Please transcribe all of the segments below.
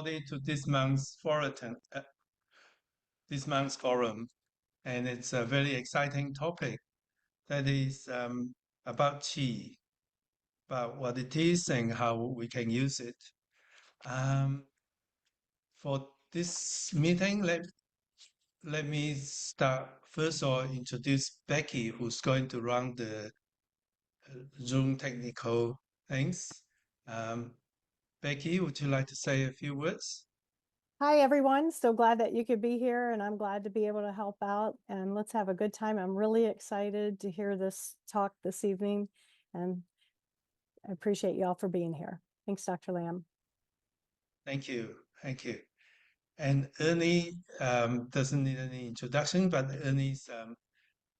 everybody to this month's forum, and it's a very exciting topic that is about qi, about what it is and how we can use it. Um, for this meeting, let me start first or introduce Becky, who's going to run the Zoom technical things. Um, Becky, would you like to say a few words? Hi, everyone. So glad that you could be here, and I'm glad to be able to help out. And let's have a good time. I'm really excited to hear this talk this evening, and I appreciate you all for being here. Thanks, Dr. Lamb. Thank you. Thank you. And Ernie doesn't need any introduction, but Ernie's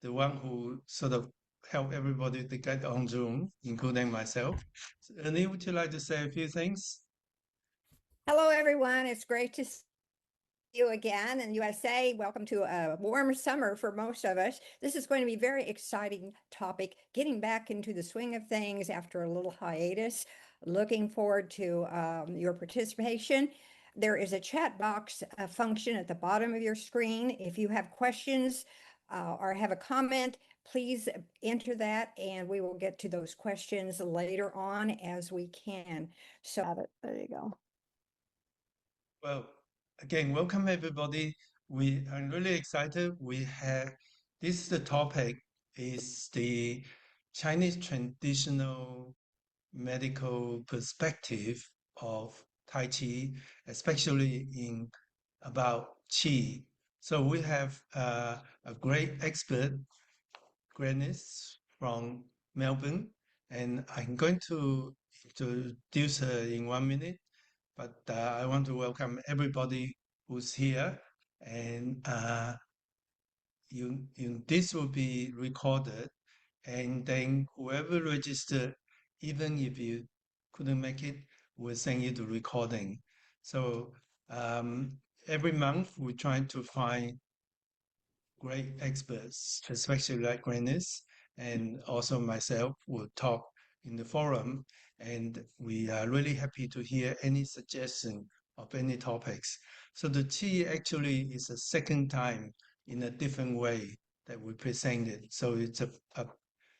the one who sort of helped everybody to get on Zoom, including myself. So Ernie, would you like to say a few things? Hello, everyone. It's great to see you again in USA. Welcome to a warm summer for most of us. This is going to be a very exciting topic, getting back into the swing of things after a little hiatus. Looking forward to your participation. There is a chat box function at the bottom of your screen. If you have questions or have a comment, please enter that and we will get to those questions later on as we can. So Got it. There you go. Well, again, welcome everybody. I'm really excited. We have this the topic is the Chinese traditional medical perspective of Tai Chi, especially in about Qi. So we have a great expert, Glenys from Melbourne, and I'm going to introduce her in 1 minute. But I want to welcome everybody who's here, and this will be recorded, and then whoever registered, even if you couldn't make it, we'll send you the recording. So every month we try to find great experts, especially like Glenys, and also myself will talk in the forum. And we are really happy to hear any suggestion of any topics. So the Qi actually is a second time in a different way that we present it. So it's a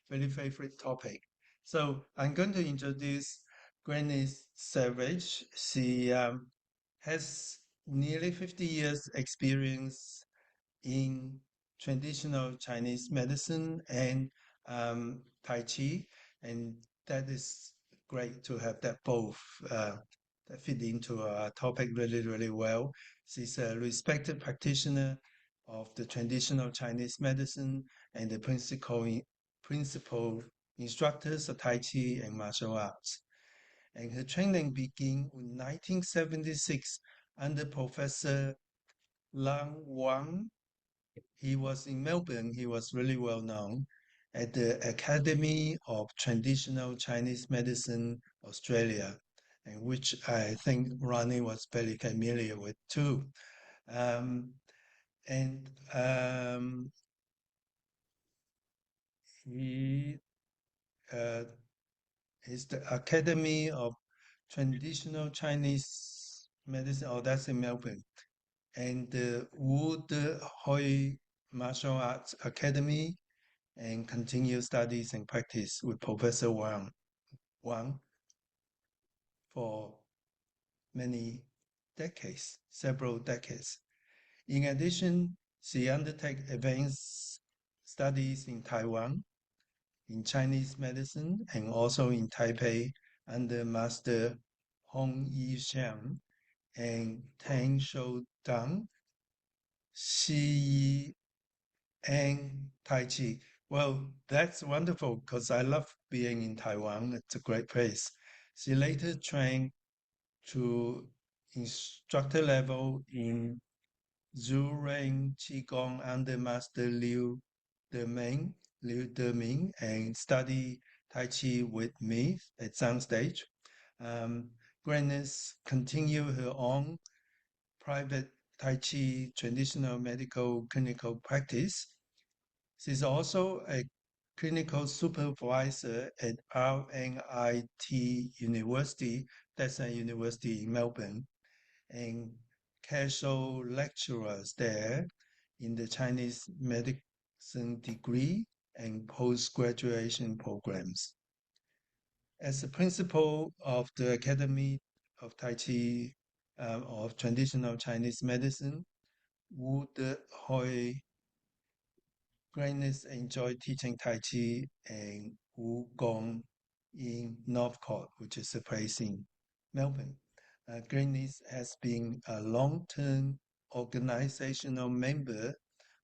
very favorite topic. So I'm going to introduce Glenys Savage. She has nearly 50 years experience in traditional Chinese medicine and Tai Chi, and that is great to have that both that fit into our topic really, really well. She's a respected practitioner of the traditional Chinese medicine and the principal instructors of Tai Chi and martial arts. And her training began in 1976 under Professor Lang Wang. He was in Melbourne. He was really well known at the Academy of Traditional Chinese Medicine Australia, and which I think Ronnie was very familiar with too. Um, and he is the Academy of Traditional Chinese Medicine. Oh, that's in Melbourne. And the Wu De Hoi Martial Arts Academy and continue studies and practice with Professor Wang for many decades, several decades. In addition, she undertook advanced studies in Taiwan, in Chinese medicine, and also in Taipei under Master Hong Yixiang and Tang Shou Dang, Xi Yi, and Tai Chi. Well, that's wonderful because I love being in Taiwan. It's a great place. She later trained to instructor level in Zhuren Qigong under Master Liu Deming, and studied Tai Chi with me at some stage. Glenys continued her own private Tai Chi traditional medical clinical practice. She's also a clinical supervisor at RNIT University, that's a university in Melbourne, and casual lecturers there in the Chinese medicine degree and post-graduation programs. As the principal of the Academy of Tai Chi of Traditional Chinese Medicine, Wu De Hoi Glenys enjoyed teaching Tai Chi and Wukong in Northcote, which is a place in Melbourne. Glenys has been a long-term organizational member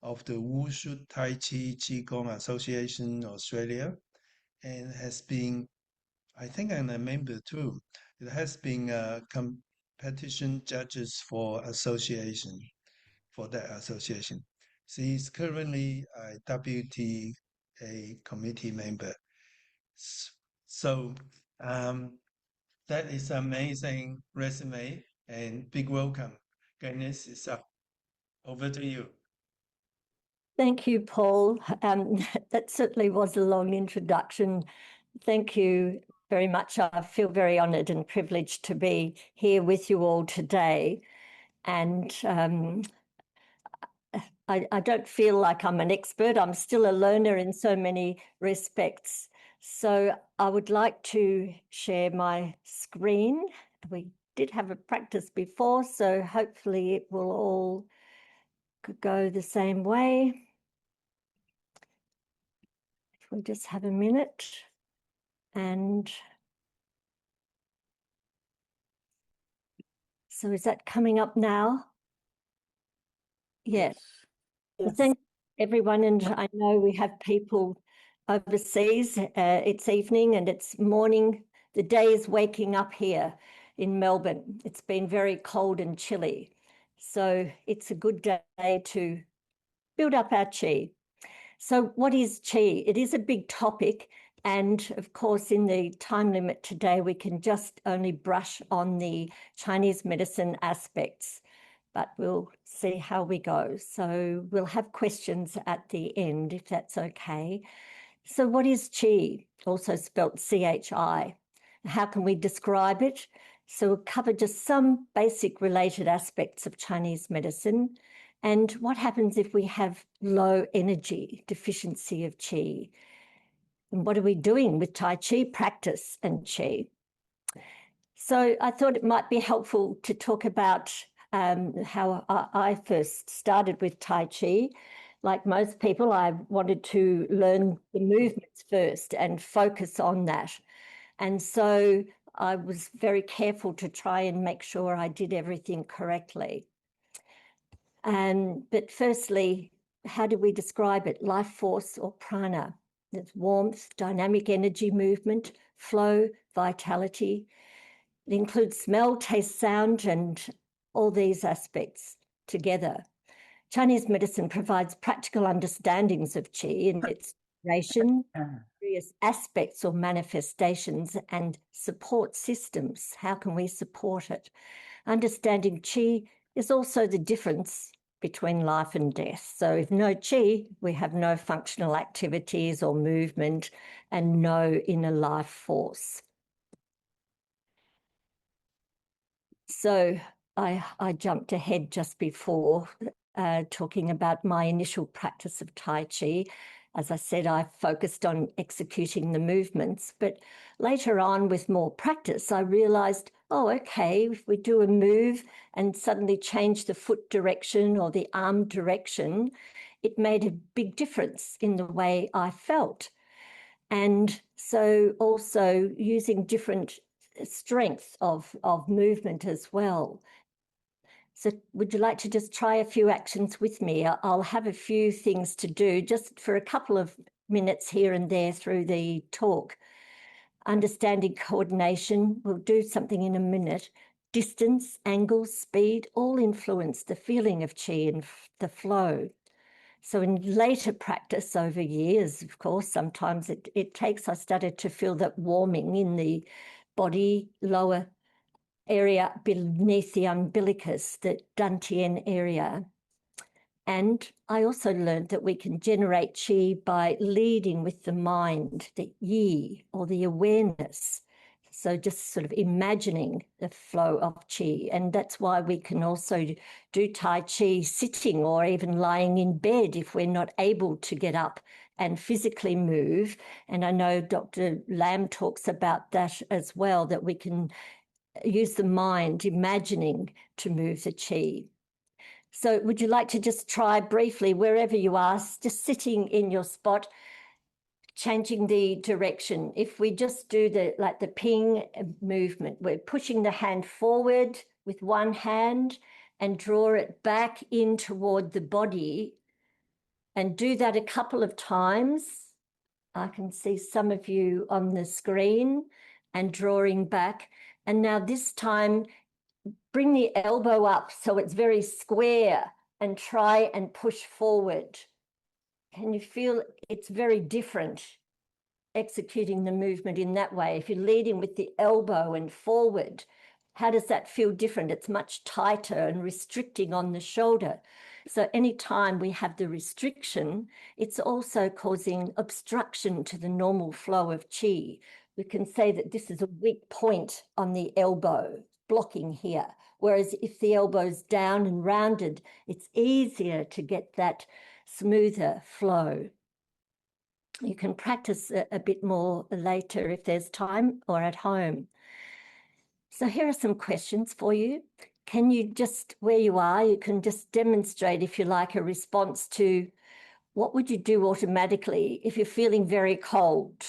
of the Wushu Tai Chi Qigong Association Australia and has been, I think I'm a member too. It has been competition judges for that association. She is currently a WTA committee member. So that is amazing resume and big welcome. Glenys is up. Over to you. Thank you, Paul. That certainly was a long introduction. Thank you very much. I feel very honoured and privileged to be here with you all today. And I don't feel like I'm an expert. I'm still a learner in so many respects. So I would like to share my screen. We did have a practice before, so hopefully it will all go the same way. If we just have a minute. And so is that coming up now? Yes. Well, thank everyone. And I know we have people overseas. It's evening and it's morning. The day is waking up here in Melbourne. It's been very cold and chilly. So it's a good day to build up our qi. So what is qi? It is a big topic. And of course, in the time limit today, we can just only brush on the Chinese medicine aspects, but we'll see how we go. So we'll have questions at the end, if that's okay. So what is qi? Also spelt C-H-I. How can we describe it? So we'll cover just some basic related aspects of Chinese medicine and what happens if we have low energy, deficiency of qi. And what are we doing with Tai Chi practice and qi? So I thought it might be helpful to talk about how I first started with Tai Chi. Like most people, I wanted to learn the movements first and focus on that. And so I was very careful to try and make sure I did everything correctly. But firstly, how do we describe it? Life force or prana. There's warmth, dynamic energy movement, flow, vitality. It includes smell, taste, sound, and all these aspects together. Chinese medicine provides practical understandings of qi and its duration, various aspects or manifestations, and support systems. How can we support it? Understanding qi is also the difference between life and death. So if no qi, we have no functional activities or movement and no inner life force. So I jumped ahead just before talking about my initial practice of Tai Chi. As I said, I focused on executing the movements, but later on with more practice, I realized, oh, okay, if we do a move and suddenly change the foot direction or the arm direction, it made a big difference in the way I felt. And so also using different strength of movement as well. So would you like to just try a few actions with me? I'll have a few things to do just for a couple of minutes here and there through the talk. Understanding coordination, we'll do something in a minute. Distance, angle, speed, all influence the feeling of qi and the flow. So in later practice over years, of course, sometimes it takes, I started to feel that warming in the body, lower area beneath the umbilicus, the dantian area. And I also learned that we can generate qi by leading with the mind, the yi, or the awareness. So just sort of imagining the flow of qi. And that's why we can also do Tai Chi sitting or even lying in bed if we're not able to get up and physically move. And I know Dr. Lamb talks about that as well, that we can use the mind, imagining to move the qi. So would you like to just try briefly, wherever you are, just sitting in your spot, changing the direction? If we just do the ping movement, we're pushing the hand forward with one hand and draw it back in toward the body, and do that a couple of times. I can see some of you on the screen, and drawing back. And now this time, bring the elbow up so it's very square and try and push forward. Can you feel it's very different executing the movement in that way? If you're leading with the elbow and forward, how does that feel different? It's much tighter and restricting on the shoulder. So anytime we have the restriction, it's also causing obstruction to the normal flow of qi. We can say that this is a weak point on the elbow, blocking here. Whereas if the elbow's down and rounded, it's easier to get that smoother flow. You can practice a bit more later if there's time, or at home. So here are some questions for you. Can you just, where you are, you can just demonstrate, if you like, a response to what would you do automatically if you're feeling very cold?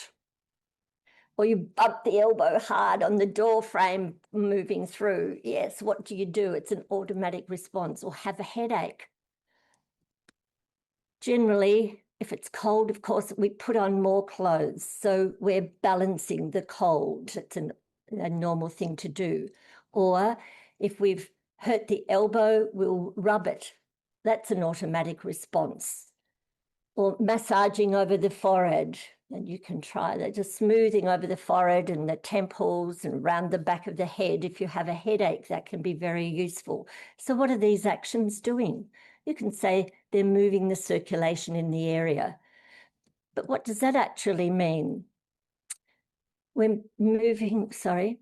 Or you bump the elbow hard on the door frame moving through. Yes, what do you do? It's an automatic response. Or have a headache. Generally, if it's cold, of course, we put on more clothes. So we're balancing the cold. It's a normal thing to do. Or if we've hurt the elbow, we'll rub it. That's an automatic response. Or massaging over the forehead. And you can try that, just smoothing over the forehead and the temples and around the back of the head. If you have a headache, that can be very useful. So what are these actions doing? You can say they're moving the circulation in the area. But what does that actually mean? We're moving, sorry.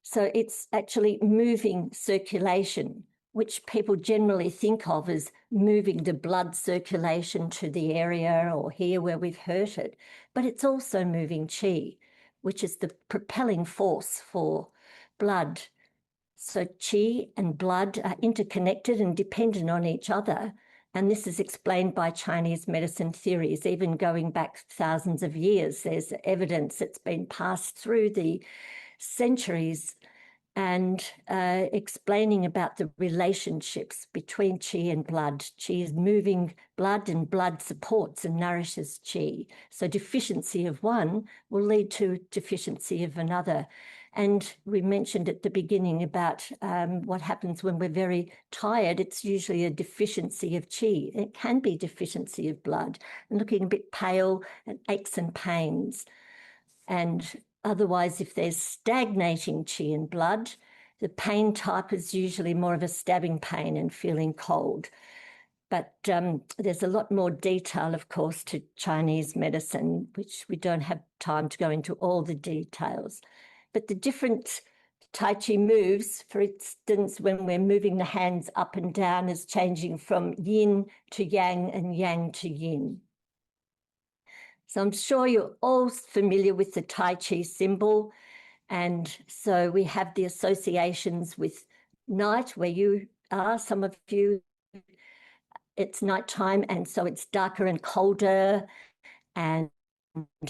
So it's actually moving circulation, which people generally think of as moving the blood circulation to the area or here where we've hurt it. But it's also moving qi, which is the propelling force for blood. So qi and blood are interconnected and dependent on each other. And this is explained by Chinese medicine theories, even going back thousands of years. There's evidence that's been passed through the centuries and explaining about the relationships between qi and blood. Qi is moving blood, and blood supports and nourishes qi. So deficiency of one will lead to deficiency of another. And we mentioned at the beginning about what happens when we're very tired. It's usually a deficiency of qi. It can be deficiency of blood, and looking a bit pale and aches and pains. And otherwise, if there's stagnating qi in blood, the pain type is usually more of a stabbing pain and feeling cold. But there's a lot more detail, of course, to Chinese medicine, which we don't have time to go into all the details. But the different Tai Chi moves, for instance, when we're moving the hands up and down, is changing from yin to yang and yang to yin. So I'm sure you're all familiar with the Tai Chi symbol. And so we have the associations with night, where you are, some of you, it's nighttime, and so it's darker and colder and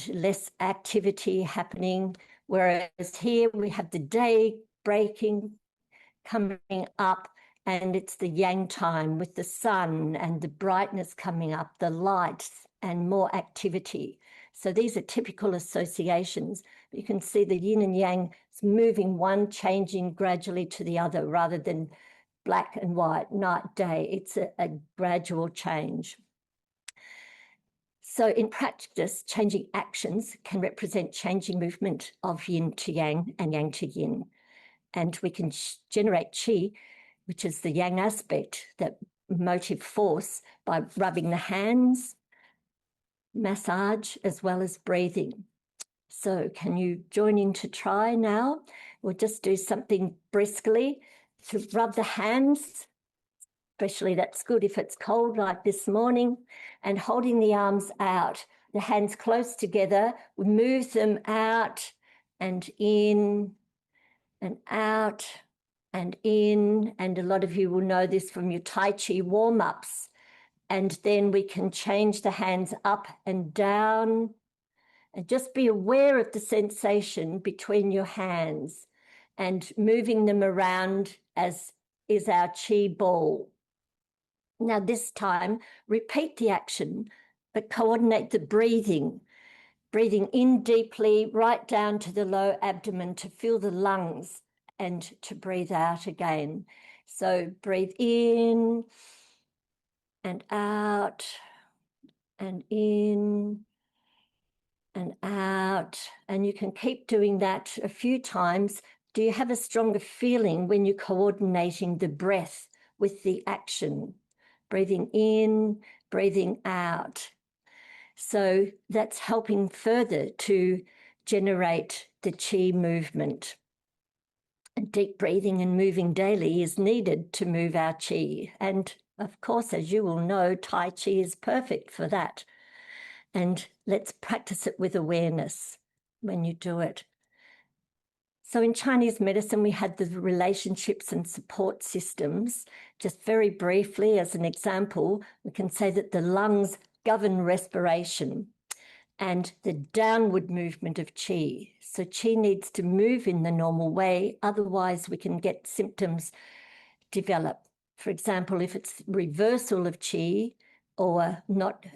less activity happening. Whereas here we have the day breaking, coming up, and it's the yang time with the sun and the brightness coming up, the light and more activity. So these are typical associations. You can see the yin and yang is moving one, changing gradually to the other, rather than black and white, night, day. It's a gradual change. So in practice, changing actions can represent changing movement of yin to yang and yang to yin. And we can generate qi, which is the yang aspect, that motive force, by rubbing the hands, massage, as well as breathing. So can you join in to try now? We'll just do something briskly to rub the hands, especially that's good if it's cold like this morning, and holding the arms out, the hands close together. We move them out and in and out and in. And a lot of you will know this from your Tai Chi warm-ups. And then we can change the hands up and down. And just be aware of the sensation between your hands and moving them around as is our chi ball. Now this time, repeat the action, but coordinate the breathing. Breathing in deeply, right down to the low abdomen to fill the lungs and to breathe out again. So breathe in and out and in and out, and you can keep doing that a few times. Do you have a stronger feeling when you're coordinating the breath with the action? Breathing in, breathing out. So that's helping further to generate the chi movement. And deep breathing and moving daily is needed to move our chi. And of course, as you will know, Tai Chi is perfect for that. And let's practice it with awareness when you do it. So in Chinese medicine, we had the relationships and support systems. Just very briefly, as an example, we can say that the lungs govern respiration and the downward movement of qi. So qi needs to move in the normal way, otherwise we can get symptoms develop. For example, if it's reversal of qi, or not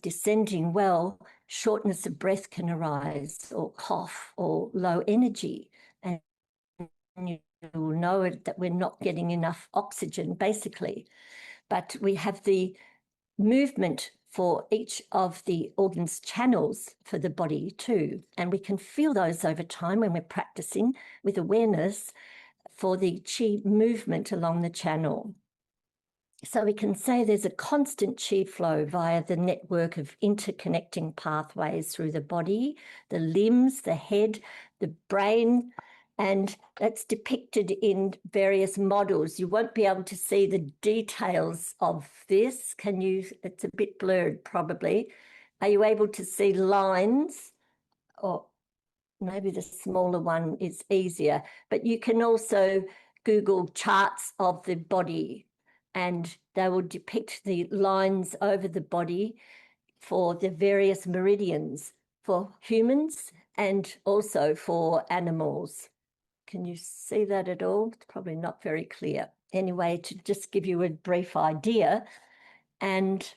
descending well, shortness of breath can arise, or cough, or low energy. And you will know it, that we're not getting enough oxygen, basically. But we have the movement for each of the organs' channels for the body too. And we can feel those over time when we're practicing with awareness for the qi movement along the channel. So we can say there's a constant qi flow via the network of interconnecting pathways through the body, the limbs, the head, the brain, and that's depicted in various models. You won't be able to see the details of this. Can you? It's a bit blurred probably. Are you able to see lines? Or maybe the smaller one is easier, but you can also Google charts of the body, and they will depict the lines over the body for the various meridians for humans and also for animals. Can you see that at all? It's probably not very clear. Anyway, to just give you a brief idea, and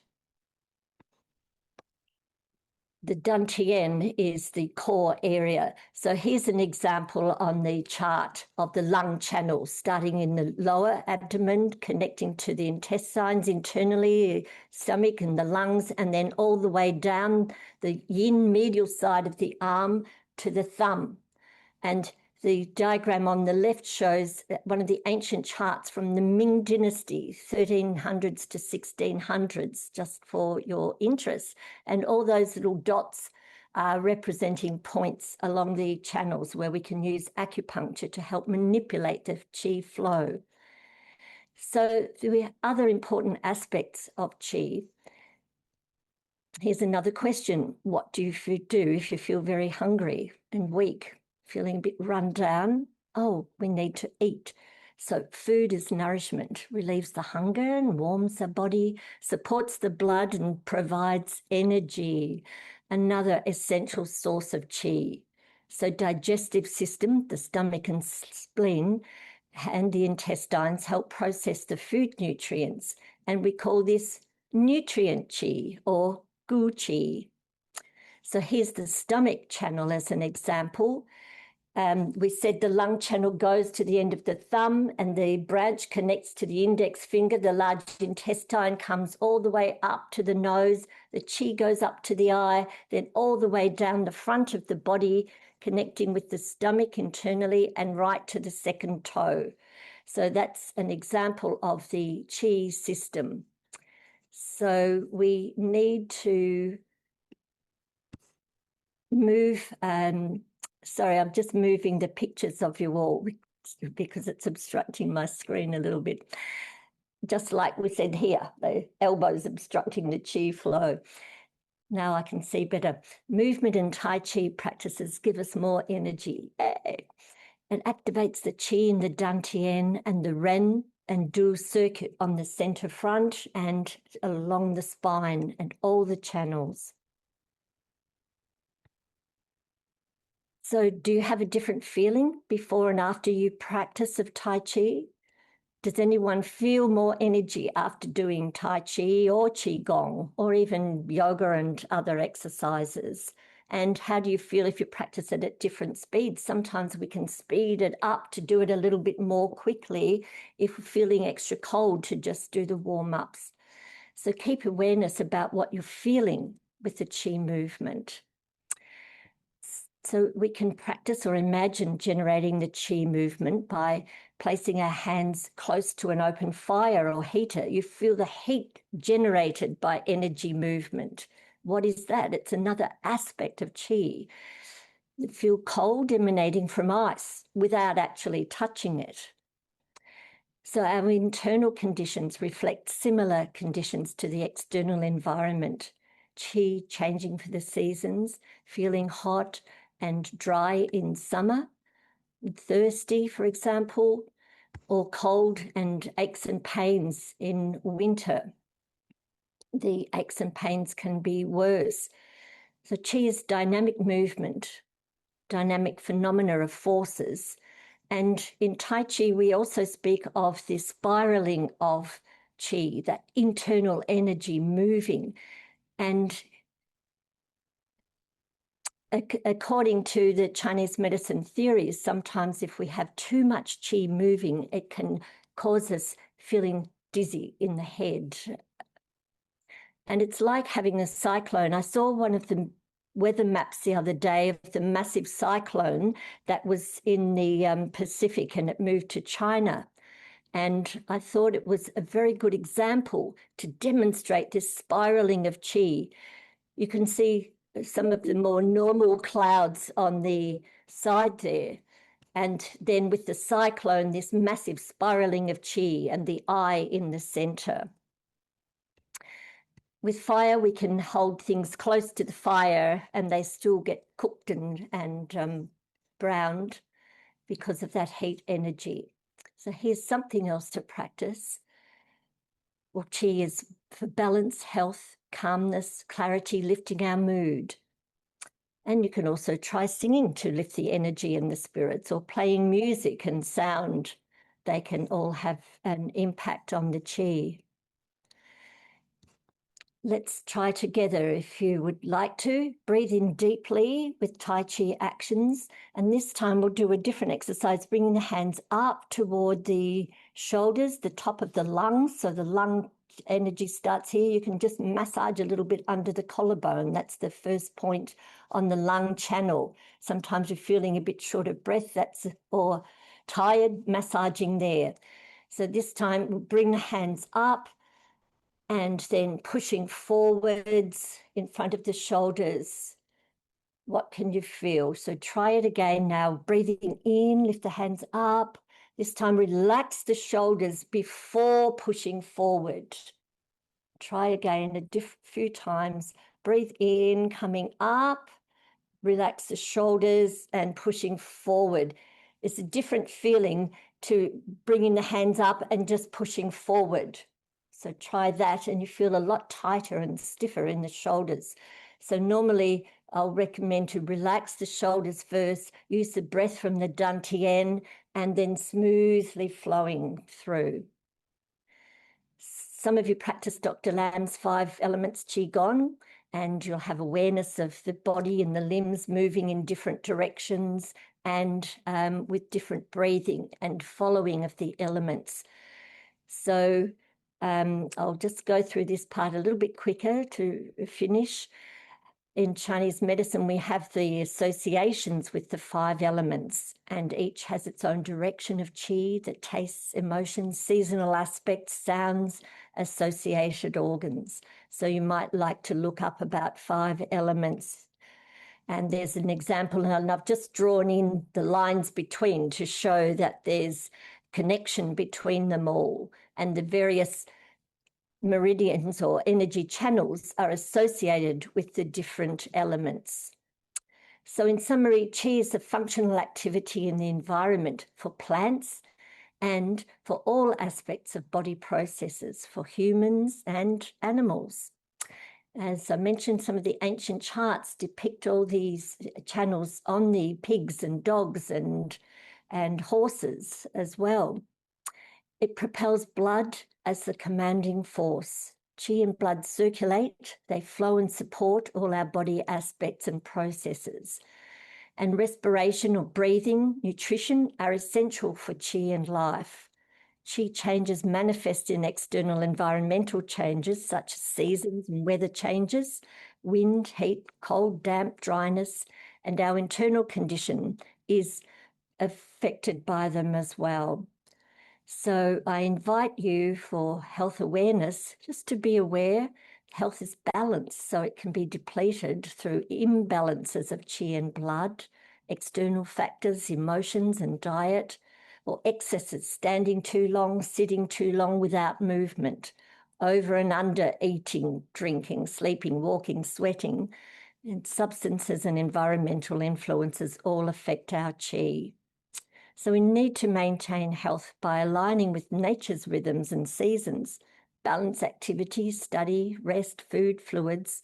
the dantian is the core area. So here's an example on the chart of the lung channel, starting in the lower abdomen, connecting to the intestines internally, stomach and the lungs, and then all the way down the yin medial side of the arm to the thumb. And the diagram on the left shows one of the ancient charts from the Ming Dynasty, 1300s to 1600s, just for your interest. And all those little dots are representing points along the channels where we can use acupuncture to help manipulate the qi flow. So the other important aspects of qi. Here's another question. What do you do if you feel very hungry and weak? Feeling a bit run down? Oh, we need to eat. So food is nourishment, relieves the hunger and warms the body, supports the blood and provides energy, another essential source of qi. So digestive system, the stomach and spleen, and the intestines help process the food nutrients. And we call this nutrient qi or gu qi. So here's the stomach channel as an example. We said the lung channel goes to the end of the thumb and the branch connects to the index finger. The large intestine comes all the way up to the nose. The qi goes up to the eye, then all the way down the front of the body, connecting with the stomach internally and right to the second toe. So that's an example of the qi system. So we need to move, sorry, I'm just moving the pictures of you all because it's obstructing my screen a little bit. Just like we said here, the elbows obstructing the qi flow. Now I can see better. Movement in Tai Chi practices give us more energy. It activates the qi in the dantian and the ren and du circuit on the center front and along the spine and all the channels. So do you have a different feeling before and after you practice of Tai Chi? Does anyone feel more energy after doing Tai Chi or Qigong or even yoga and other exercises? And how do you feel if you practice it at different speeds? Sometimes we can speed it up to do it a little bit more quickly if we're feeling extra cold to just do the warm-ups. So keep awareness about what you're feeling with the Qi movement. So we can practice or imagine generating the Qi movement by placing our hands close to an open fire or heater. You feel the heat generated by energy movement. What is that? It's another aspect of Qi. You feel cold emanating from ice without actually touching it. So our internal conditions reflect similar conditions to the external environment. Qi changing for the seasons, feeling hot and dry in summer, thirsty, for example, or cold and aches and pains in winter. The aches and pains can be worse. So Qi is dynamic movement, dynamic phenomena of forces. And in Tai Chi, we also speak of the spiraling of Qi, that internal energy moving. And according to the Chinese medicine theories, sometimes if we have too much Qi moving, it can cause us feeling dizzy in the head. And it's like having a cyclone. I saw one of the weather maps the other day of the massive cyclone that was in the Pacific, and it moved to China. And I thought it was a very good example to demonstrate this spiraling of Qi. You can see some of the more normal clouds on the side there. And then with the cyclone, this massive spiraling of Qi and the eye in the center. With fire, we can hold things close to the fire and they still get cooked and browned because of that heat energy. So here's something else to practice. Well, Qi is for balance, health, calmness, clarity, lifting our mood. And you can also try singing to lift the energy and the spirits, or playing music and sound. They can all have an impact on the Qi. Let's try together, if you would like to. Breathe in deeply with Tai Chi actions. And this time we'll do a different exercise, bringing the hands up toward the shoulders, the top of the lungs. So the lung energy starts here. You can just massage a little bit under the collarbone. That's the first point on the lung channel. Sometimes you're feeling a bit short of breath, or tired, massaging there. So this time we'll bring the hands up, and then pushing forwards in front of the shoulders. What can you feel? So try it again now. Breathing in, lift the hands up. This time relax the shoulders before pushing forward. Try again a few times. Breathe in, coming up. Relax the shoulders and pushing forward. It's a different feeling to bringing the hands up and just pushing forward. So try that and you feel a lot tighter and stiffer in the shoulders. So normally I'll recommend to relax the shoulders first, use the breath from the dantian, and then smoothly flowing through. Some of you practice Dr. Lam's 5 elements Qigong, and you'll have awareness of the body and the limbs moving in different directions and with different breathing and following of the elements. So I'll just go through this part a little bit quicker to finish. In Chinese medicine, we have the associations with the 5 elements, and each has its own direction of Qi, the tastes, emotions, seasonal aspects, sounds, associated organs. So you might like to look up about 5 elements And there's an example, and I've just drawn in the lines between to show that there's connection between them all, and the various meridians or energy channels are associated with the different elements. So in summary, qi is a functional activity in the environment for plants and for all aspects of body processes for humans and animals. As I mentioned, some of the ancient charts depict all these channels on the pigs and dogs and horses as well. It propels blood as the commanding force. Qi and blood circulate, they flow and support all our body aspects and processes. And respiration or breathing, nutrition are essential for qi and life. Qi changes manifest in external environmental changes such as seasons and weather changes, wind, heat, cold, damp, dryness, and our internal condition is affected by them as well. So I invite you for health awareness just to be aware health is balanced, so it can be depleted through imbalances of qi and blood, external factors, emotions and diet, or excesses, standing too long, sitting too long without movement, over and under eating, drinking, sleeping, walking, sweating, and substances and environmental influences all affect our qi. So we need to maintain health by aligning with nature's rhythms and seasons, balance activities, study, rest, food, fluids.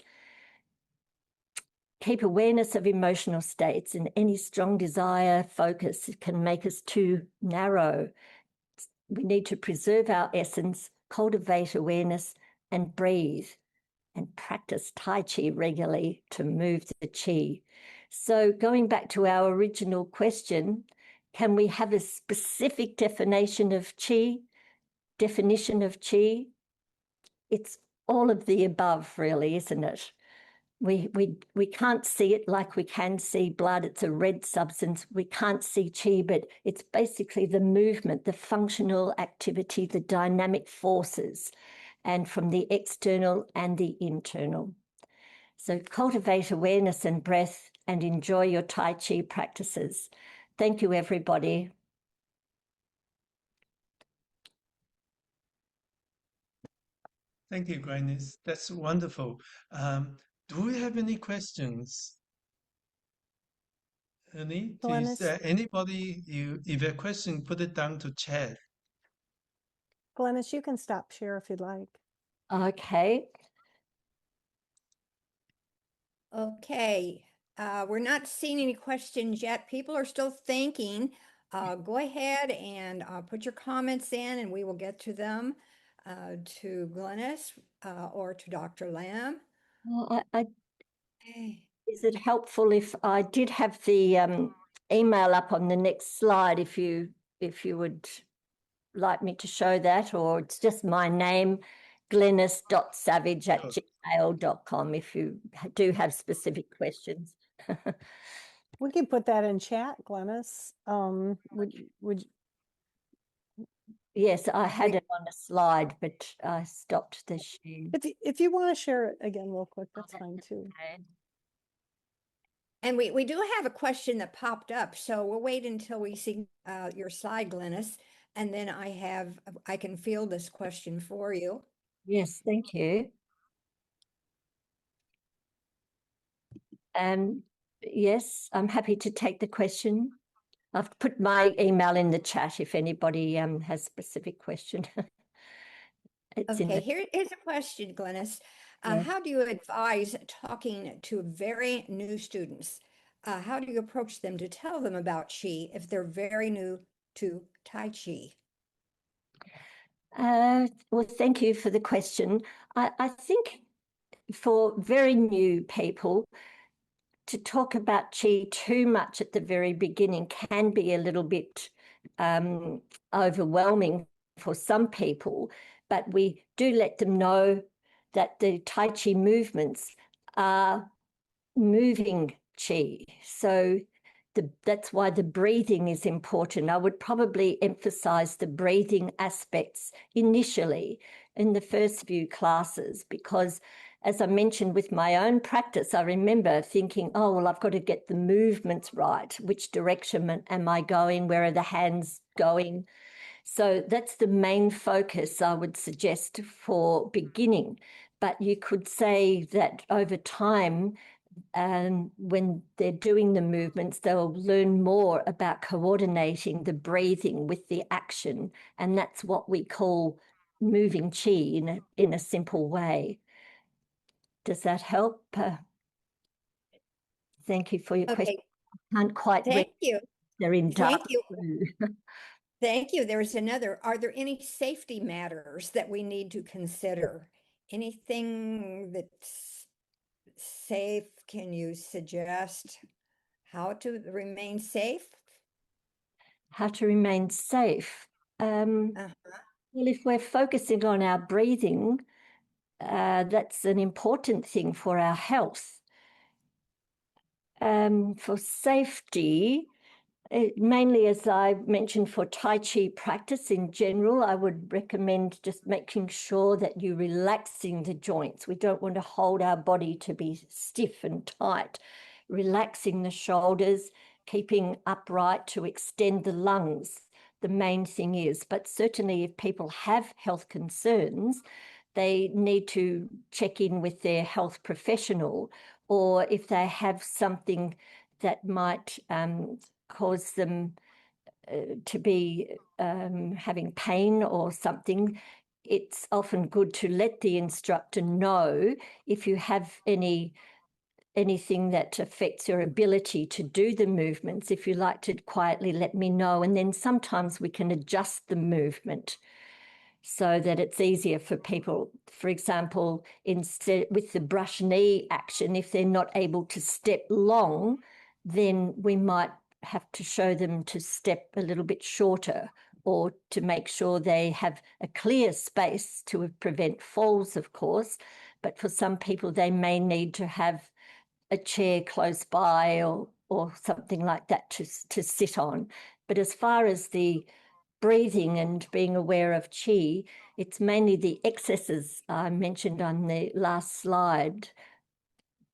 Keep awareness of emotional states, and any strong desire, focus can make us too narrow. We need to preserve our essence, cultivate awareness, and breathe, and practice Tai Chi regularly to move the Qi. So going back to our original question, can we have a specific definition of qi? It's all of the above, really, isn't it? We can't see it like we can see blood. It's a red substance. We can't see qi, but it's basically the movement, the functional activity, the dynamic forces, and from the external and the internal. So cultivate awareness and breath and enjoy your Tai Chi practices. Thank you, everybody. Thank you, Glenys. That's wonderful. Do we have any questions? Any? Please, Glenys? anybody, if you have a question, put it down to chat. Glenys, you can stop share if you'd like. Okay. Okay, we're not seeing any questions yet. People are still thinking. Go ahead and put your comments in and we will get to them to Glenys or to Dr. Lamb. Well, Okay. is it helpful if I did have the email up on the next slide, if you would like me to show that, or it's just my name, glenys.savage@gmail.com, if you do have specific questions. We can put that in chat, Glenys. Would Yes, I had it on a slide, but I stopped the share. if you want to share it again real quick, that's fine too. Okay. And we do have a question that popped up, so we'll wait until we see your slide, Glenys, and then I can field this question for you. Yes, thank you. Yes, I'm happy to take the question. I've put my email in the chat if anybody has specific question. Okay, here's a question, Glenys. How do you advise talking to very new students? How do you approach them to tell them about Qi if they're very new to Tai Chi? Well, thank you for the question. I think for very new people, to talk about qi too much at the very beginning can be a little bit overwhelming for some people, but we do let them know that the Tai Chi movements are moving qi. So that's why the breathing is important. I would probably emphasize the breathing aspects initially in the first few classes, because as I mentioned with my own practice, I remember thinking, oh, well, I've got to get the movements right. Which direction am I going? Where are the hands going? So that's the main focus I would suggest for beginning. But you could say that over time, when they're doing the movements, they'll learn more about coordinating the breathing with the action. And that's what we call moving chi in a simple way. Does that help? Thank you for your question. Okay, I can't quite read. thank you. They're in dark Thank you. blue. Thank you. There's another. Are there any safety matters that we need to consider? Anything that's safe? Can you suggest how to remain safe? How to remain safe. Uh-huh. Well, if we're focusing on our breathing, that's an important thing for our health. For safety, mainly, as I mentioned, for Tai Chi practice in general, I would recommend just making sure that you're relaxing the joints. We don't want to hold our body to be stiff and tight. Relaxing the shoulders, keeping upright to extend the lungs, the main thing is. But certainly if people have health concerns, they need to check in with their health professional, or if they have something that might cause them to be having pain or something, it's often good to let the instructor know if you have anything that affects your ability to do the movements. If you like to quietly let me know, and then sometimes we can adjust the movement so that it's easier for people. For example, instead with the brush knee action, if they're not able to step long, then we might have to show them to step a little bit shorter, or to make sure they have a clear space to prevent falls, of course. But for some people, they may need to have a chair close by or something like that to sit on. But as far as the breathing and being aware of chi, it's mainly the excesses I mentioned on the last slide,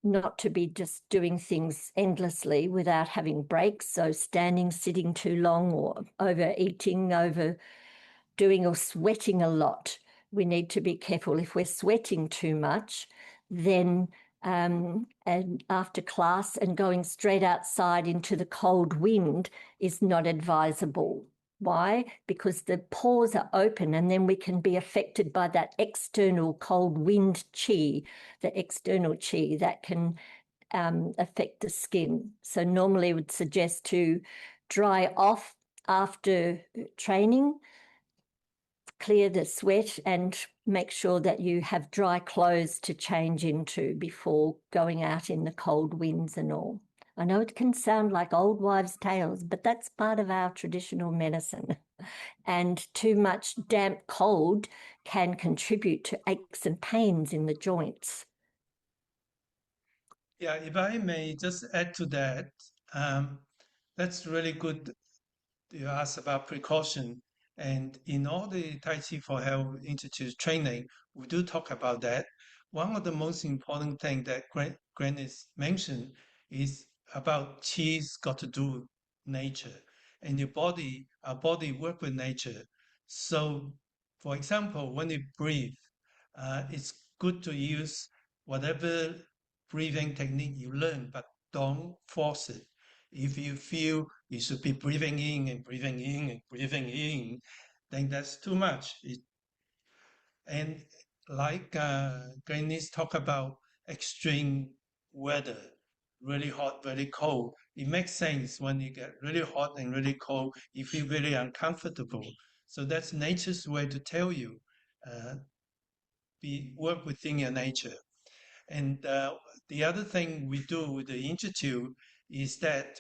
not to be just doing things endlessly without having breaks. So standing, sitting too long, or overeating, overdoing, or sweating a lot. We need to be careful. If we're sweating too much, then and after class and going straight outside into the cold wind is not advisable. Why? Because the pores are open, and then we can be affected by that external cold wind chi, the external chi that can affect the skin. So normally would suggest to dry off after training, clear the sweat, and make sure that you have dry clothes to change into before going out in the cold winds and all. I know it can sound like old wives' tales, but that's part of our traditional medicine. And too much damp cold can contribute to aches and pains in the joints. Yeah, if I may just add to that, that's really good. You asked about precaution. And in all the Tai Chi for Health Institute training, we do talk about that. One of the most important things that Glenys mentioned is about Chi's got to do with nature. And our body work with nature. So, for example, when you breathe, it's good to use whatever breathing technique you learn, but don't force it. If you feel you should be breathing in and breathing in and breathing in, then that's too much. And like Glenys talk about extreme weather, really hot, very cold. It makes sense when you get really hot and really cold, you feel really uncomfortable. So that's nature's way to tell you, uh, work within your nature. And the other thing we do with the institute is that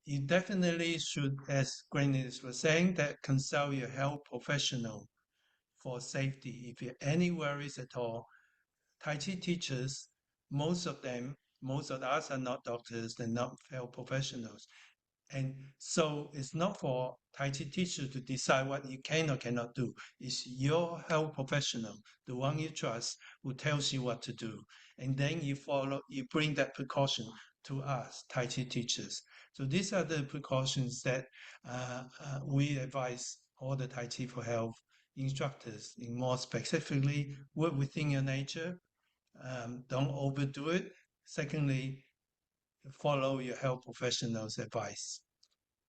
you definitely should, as Glenys was saying, that consult your health professional for safety. If you have any worries at all, Tai Chi teachers, most of us are not doctors, they're not health professionals. And so it's not for Tai Chi teacher to decide what you can or cannot do. It's your health professional, the one you trust, who tells you what to do. And then you follow, you bring that precaution to us, Tai Chi teachers. So these are the precautions that we advise all the Tai Chi for Health instructors in more specifically work within your nature. Don't overdo it. Secondly, follow your health professional's advice.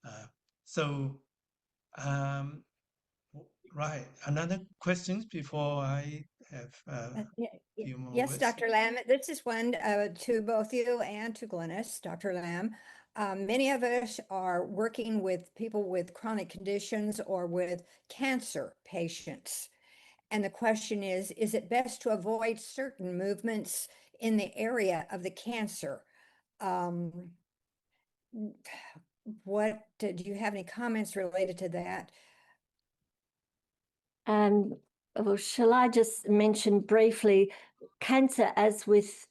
Uh, so, um, right. Another questions before I have a few more Yes, words. Dr. Lamb, this is one to both you and to Glenys, Dr. Lamb. Many of us are working with people with chronic conditions or with cancer patients. And the question is it best to avoid certain movements in the area of the cancer? Do you have any comments related to that? Well, shall I just mention briefly, cancer, as with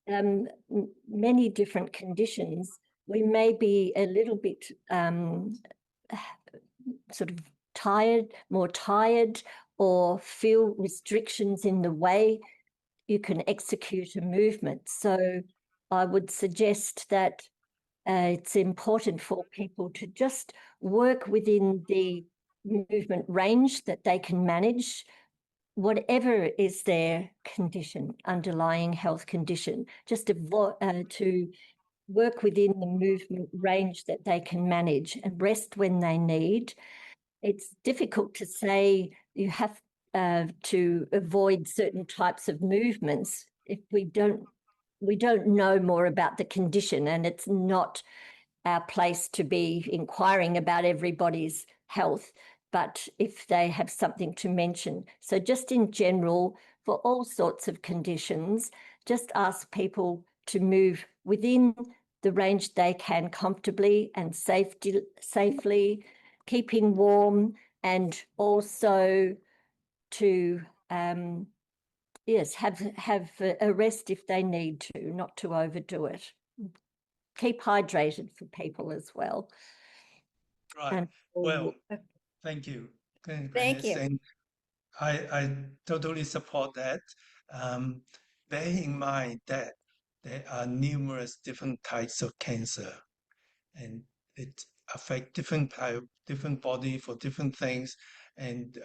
many different conditions, we may be a little bit sort of more tired, or feel restrictions in the way you can execute a movement. So I would suggest that it's important for people to just work within the movement range that they can manage, whatever is their condition, underlying health condition, just to work within the movement range that they can manage and rest when they need. It's difficult to say you have to avoid certain types of movements if we don't know more about the condition, and it's not our place to be inquiring about everybody's health, but if they have something to mention. So just in general, for all sorts of conditions, just ask people to move within the range they can comfortably and safely, keeping warm, and also to yes, have a rest if they need to, not to overdo it. Keep hydrated for people as well. Right. And Well, thank you. Thank you. And I totally support that. Bear in mind that there are numerous different types of cancer, and it affect different body for different things, and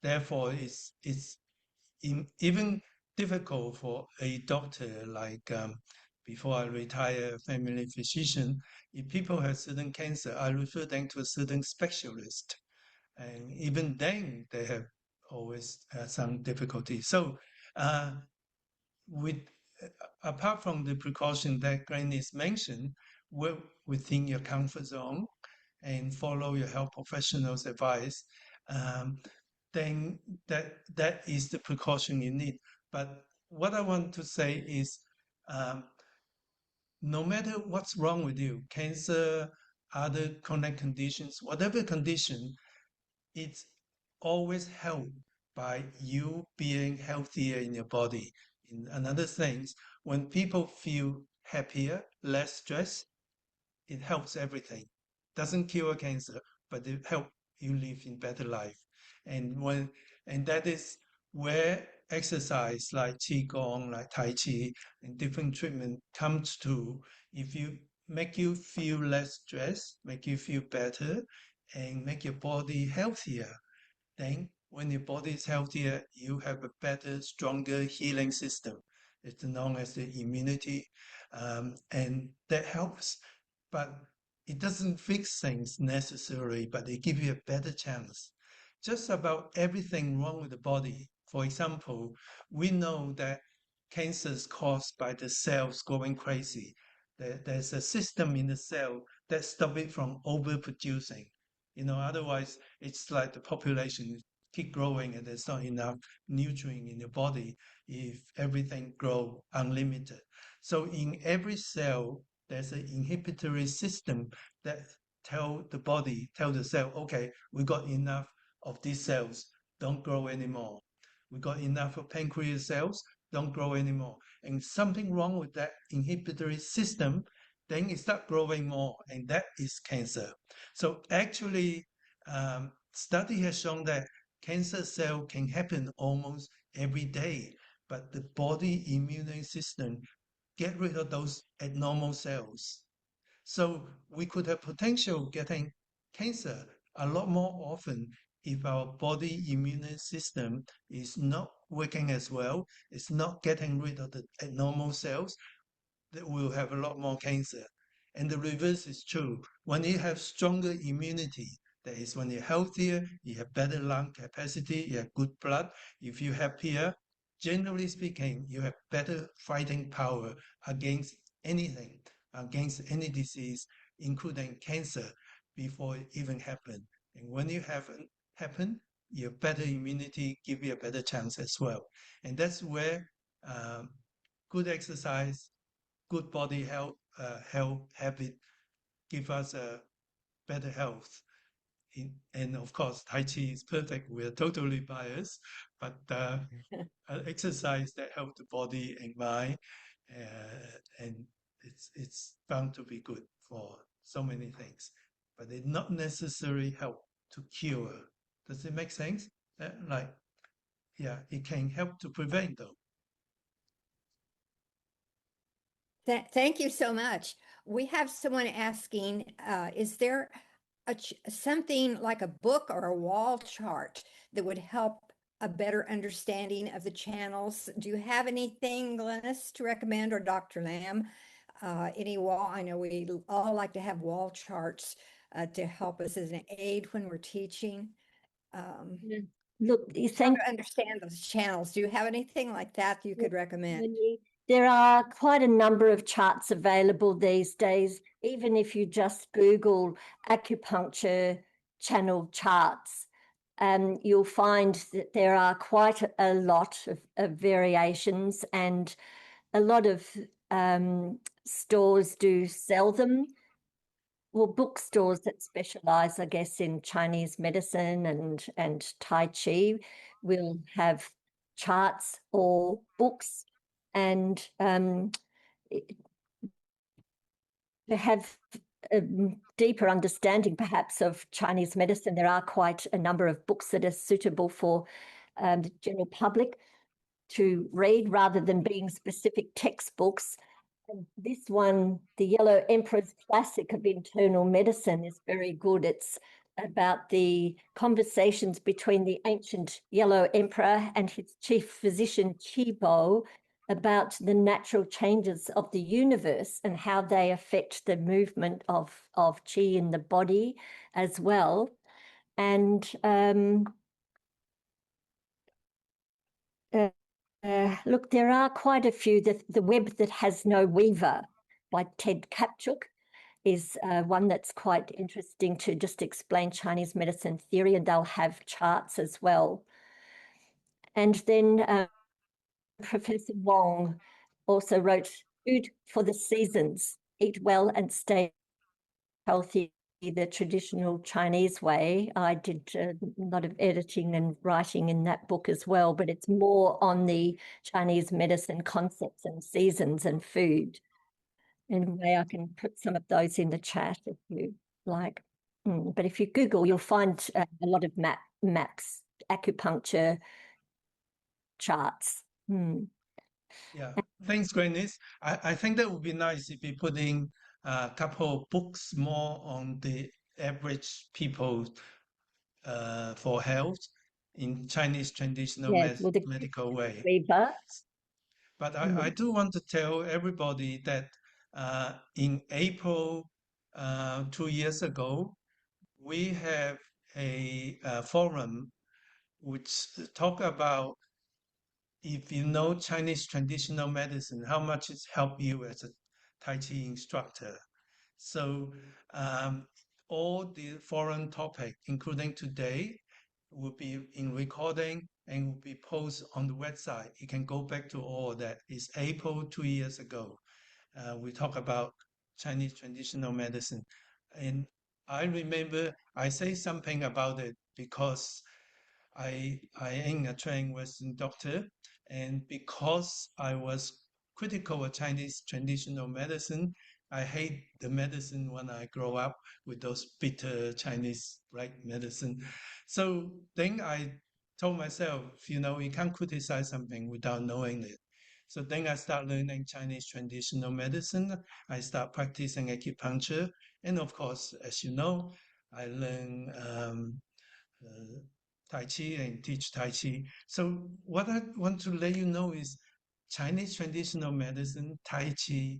therefore it's even difficult for a doctor like before I retire, a family physician. If people have certain cancer, I refer them to a certain specialist, and even then they have always some difficulty. So with apart from the precaution that Glenys mentioned, work within your comfort zone and follow your health professional's advice. Um, then that is the precaution you need. But what I want to say is, no matter what's wrong with you, cancer, other chronic conditions, whatever condition, it's always helped by you being healthier in your body. In another things, when people feel happier, less stress, it helps everything. Doesn't cure cancer, but it helps you live in better life. And that is where exercise like qigong, like tai chi, and different treatment comes to. If you make you feel less stress, make you feel better, and make your body healthier, then when your body is healthier, you have a better, stronger healing system. It's known as the immunity, and that helps. But it doesn't fix things necessarily, but it gives you a better chance. Just about everything wrong with the body. For example, we know that cancer is caused by the cells going crazy. There's a system in the cell that stops it from overproducing. Otherwise it's like the population keep growing and there's not enough nutrient in your body if everything grow unlimited. So in every cell, there's an inhibitory system that tell the cell, okay, we got enough of these cells, don't grow anymore. We got enough of pancreas cells, don't grow anymore. And something wrong with that inhibitory system, then it start growing more, and that is cancer. So actually, study has shown that cancer cell can happen almost every day, but the body immune system get rid of those abnormal cells. So we could have potential getting cancer a lot more often if our body immune system is not working as well, it's not getting rid of the abnormal cells, that we'll have a lot more cancer. And the reverse is true. When you have stronger immunity, that is when you're healthier, you have better lung capacity, you have good blood. If you're happier, generally speaking, you have better fighting power against anything, against any disease, including cancer, before it even happen. And when you haven't happen, your better immunity give you a better chance as well. And that's where good exercise, good body health, health habit give us a better health. And of course, Tai Chi is perfect. We're totally biased, but exercise that help the body and mind, and it's found to be good for so many things. But it not necessarily help to cure. Does it make sense? Like, yeah, it can help to prevent though. Thank you so much. We have someone asking, is there something like a book or a wall chart that would help a better understanding of the channels? Do you have anything, Glenys, to recommend, or Dr. Lamb? Any wall? I know we all like to have wall charts to help us as an aid when we're teaching. Look, How thank to understand those channels. Do you have anything like that you could recommend? you. There are quite a number of charts available these days, even if you just Google acupuncture channel charts. You'll find that there are quite a lot of variations, and a lot of stores do sell them. Well, bookstores that specialize, I guess, in Chinese medicine and Tai Chi will have charts or books, and to have a deeper understanding, perhaps, of Chinese medicine, there are quite a number of books that are suitable for the general public to read rather than being specific textbooks. And this one, The Yellow Emperor's Classic of Internal Medicine, is very good. It's about the conversations between the ancient Yellow Emperor and his chief physician, Qi about the natural changes of the universe and how they affect the movement of qi in the body as well. And look, there are quite a few. The Web That Has No Weaver by Ted Kapchuk is one that's quite interesting to just explain Chinese medicine theory, and they'll have charts as well. And then Professor Wong also wrote Food for the Seasons, Eat Well and Stay Healthy, the traditional Chinese way. I did a lot of editing and writing in that book as well, but it's more on the Chinese medicine concepts and seasons and food. Anyway, I can put some of those in the chat if you like. But if you Google, you'll find a lot of maps, acupuncture charts. Yeah, thanks, Glenys. I think that would be nice if you put in a couple of books more on the average people for health in Chinese traditional Yes, well, the medical way. Weaver. But I do want to tell everybody that in April 2 years ago, we have a forum which talk about if you know Chinese traditional medicine, how much it's helped you as a Tai Chi instructor. So all the foreign topic, including today, will be in recording and will be posted on the website. You can go back to all that. It's April 2 years ago. We talk about Chinese traditional medicine. And I remember I say something about it because I am a trained Western doctor, and because I was critical of Chinese traditional medicine, I hate the medicine when I grow up with those bitter Chinese medicine. So then I told myself, you can't criticize something without knowing it. So then I start learning Chinese traditional medicine. I start practicing acupuncture. And of course, as you know, I learn uh, Tai Chi and teach Tai Chi. So what I want to let you know is Chinese traditional medicine, Tai Chi,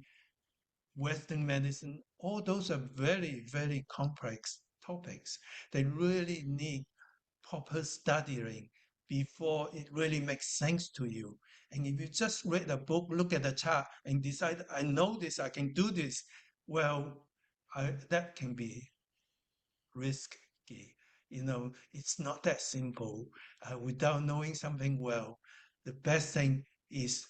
Western medicine, all those are very, very complex topics. They really need proper studying before it really makes sense to you. And if you just read a book, look at the chart, and decide, I know this, I can do this, well, that can be risky. It's not that simple. Without knowing something well, the best thing is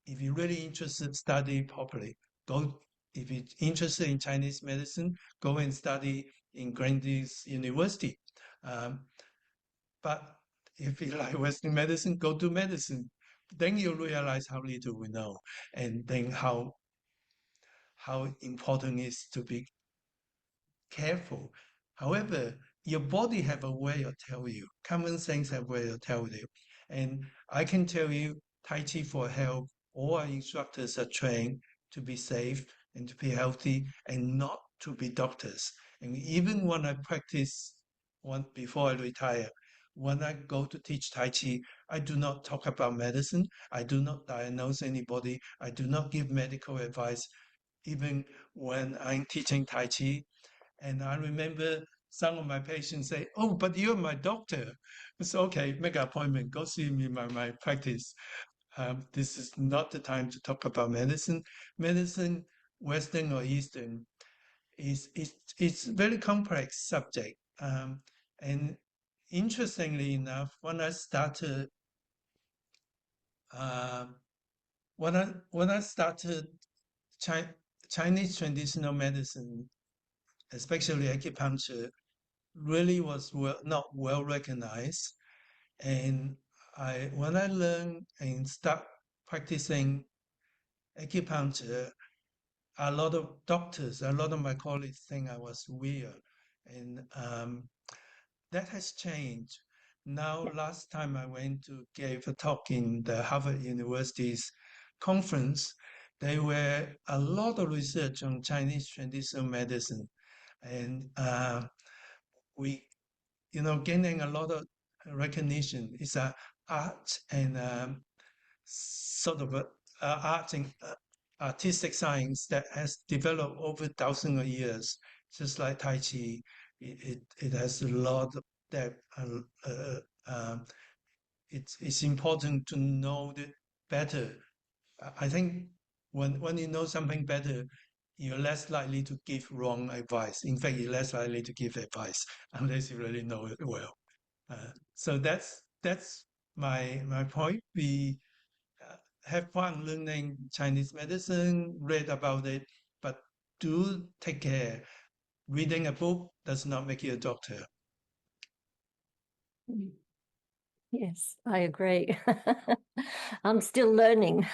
if you're really interested, study properly. Go if you're interested in Chinese medicine, go and study in Glenys University. Um, but if you like Western medicine, go to medicine. Then you realize how little we know, and then how important it is to be careful. However, your body have a way of tell you. Common sense have a way of tell you. And I can tell you, Tai Chi for health, all our instructors are trained to be safe and to be healthy and not to be doctors. And even when I practice before I retire, when I go to teach Tai Chi, I do not talk about medicine. I do not diagnose anybody. I do not give medical advice. Even when I'm teaching Tai Chi, and I remember some of my patients say, "Oh, but you're my doctor." It's okay, make an appointment, go see me in my practice. This is not the time to talk about medicine. Medicine, Western or Eastern, it's very complex subject. And interestingly enough, when I started uh, when I started Chi- Chinese traditional medicine, especially acupuncture, really was not well recognized. And when I learned and start practicing acupuncture, a lot of doctors, a lot of my colleagues think I was weird. And that has changed. Now, last time I went to give a talk in the Harvard University's conference, there were a lot of research on Chinese traditional medicine. And we gaining a lot of recognition. It's a art and sort of art and artistic science that has developed over thousands of years. Just like Tai Chi, it has a lot of depth. It's important to know it better. I think when you know something better, you're less likely to give wrong advice. In fact, you're less likely to give advice unless you really know it well. So that's my point. We have fun learning Chinese medicine, read about it, but do take care. Reading a book does not make you a doctor. Yes, I agree. I'm still learning.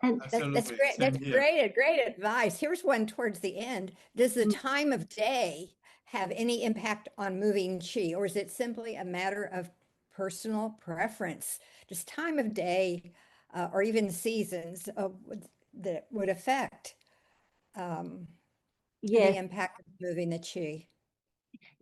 And That's Absolutely, great. same That's here. great advice. Here's one towards the end. Does the Mm. time of day have any impact on moving chi, or is it simply a matter of personal preference? Does time of day or even seasons that would affect um, the yes, impact of moving the chi?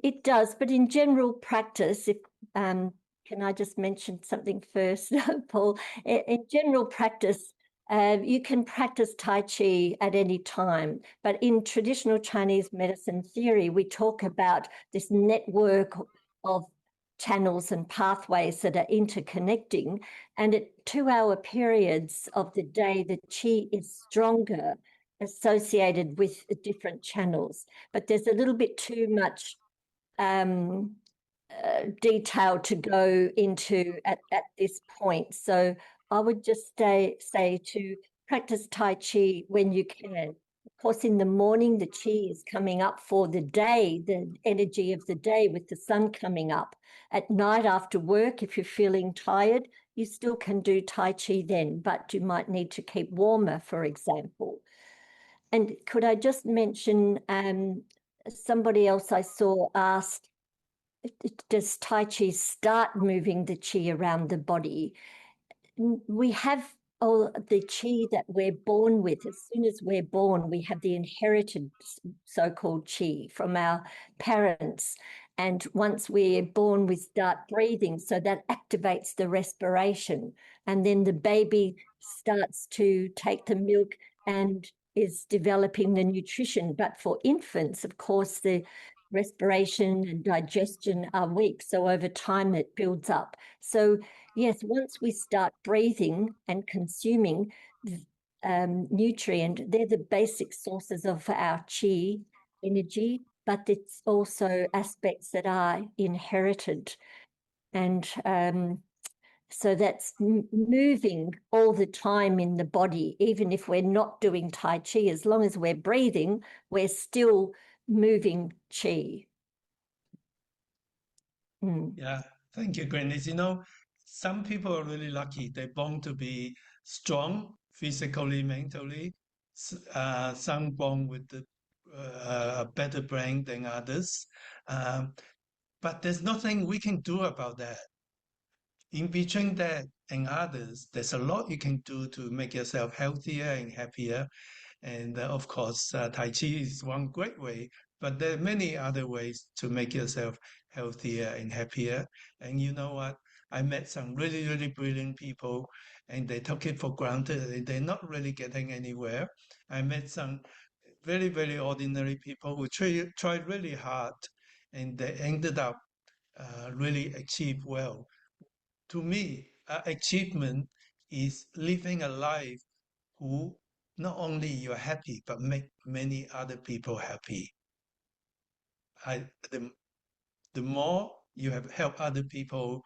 it does. But in general practice, if can I just mention something first, Paul? In general practice, you can practice Tai Chi at any time. But in traditional Chinese medicine theory, we talk about this network of channels and pathways that are interconnecting. And at 2-hour periods of the day, the Qi is stronger associated with the different channels. But there's a little bit too much detail to go into at this point. So I would just say to practice Tai Chi when you can. Of course, in the morning, the Qi is coming up for the day, the energy of the day with the sun coming up. At night after work, if you're feeling tired, you still can do Tai Chi then, but you might need to keep warmer, for example. And could I just mention, somebody else I saw asked, does Tai Chi start moving the chi around the body? We have all the chi that we're born with. As soon as we're born, we have the inherited so-called chi from our parents. And once we're born, we start breathing. So that activates the respiration. And then the baby starts to take the milk and is developing the nutrition. But for infants, of course, the respiration and digestion are weak. So over time, it builds up. So yes, once we start breathing and consuming nutrient, they're the basic sources of our chi energy, but it's also aspects that are inherited. And so that's moving all the time in the body, even if we're not doing Tai Chi, as long as we're breathing, we're still moving chi. Yeah, thank you, Glenys. You know, some people are really lucky. They're born to be strong physically, mentally. Some born with a better brain than others. Um, but there's nothing we can do about that. In between that and others, there's a lot you can do to make yourself healthier and happier. And of course, Tai Chi is one great way, but there are many other ways to make yourself healthier and happier. And you know what? I met some really, really brilliant people, and they took it for granted, and they're not really getting anywhere. I met some very, very ordinary people who tried really hard, and they ended up really achieve well. To me, achievement is living a life who not only you're happy, but make many other people happy. I, the, the more you have helped other people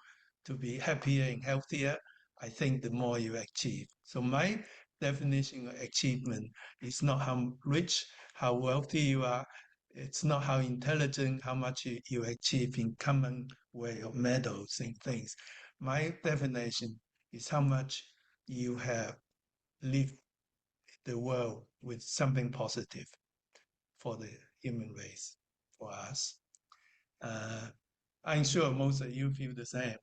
to be happier and healthier, I think the more you achieve. So my definition of achievement is not how rich, how wealthy you are. It's not how intelligent, how much you achieve in common way of medals and things. My definition is how much you have lived the world with something positive for the human race, for us. Uh, I'm sure most of you feel the same.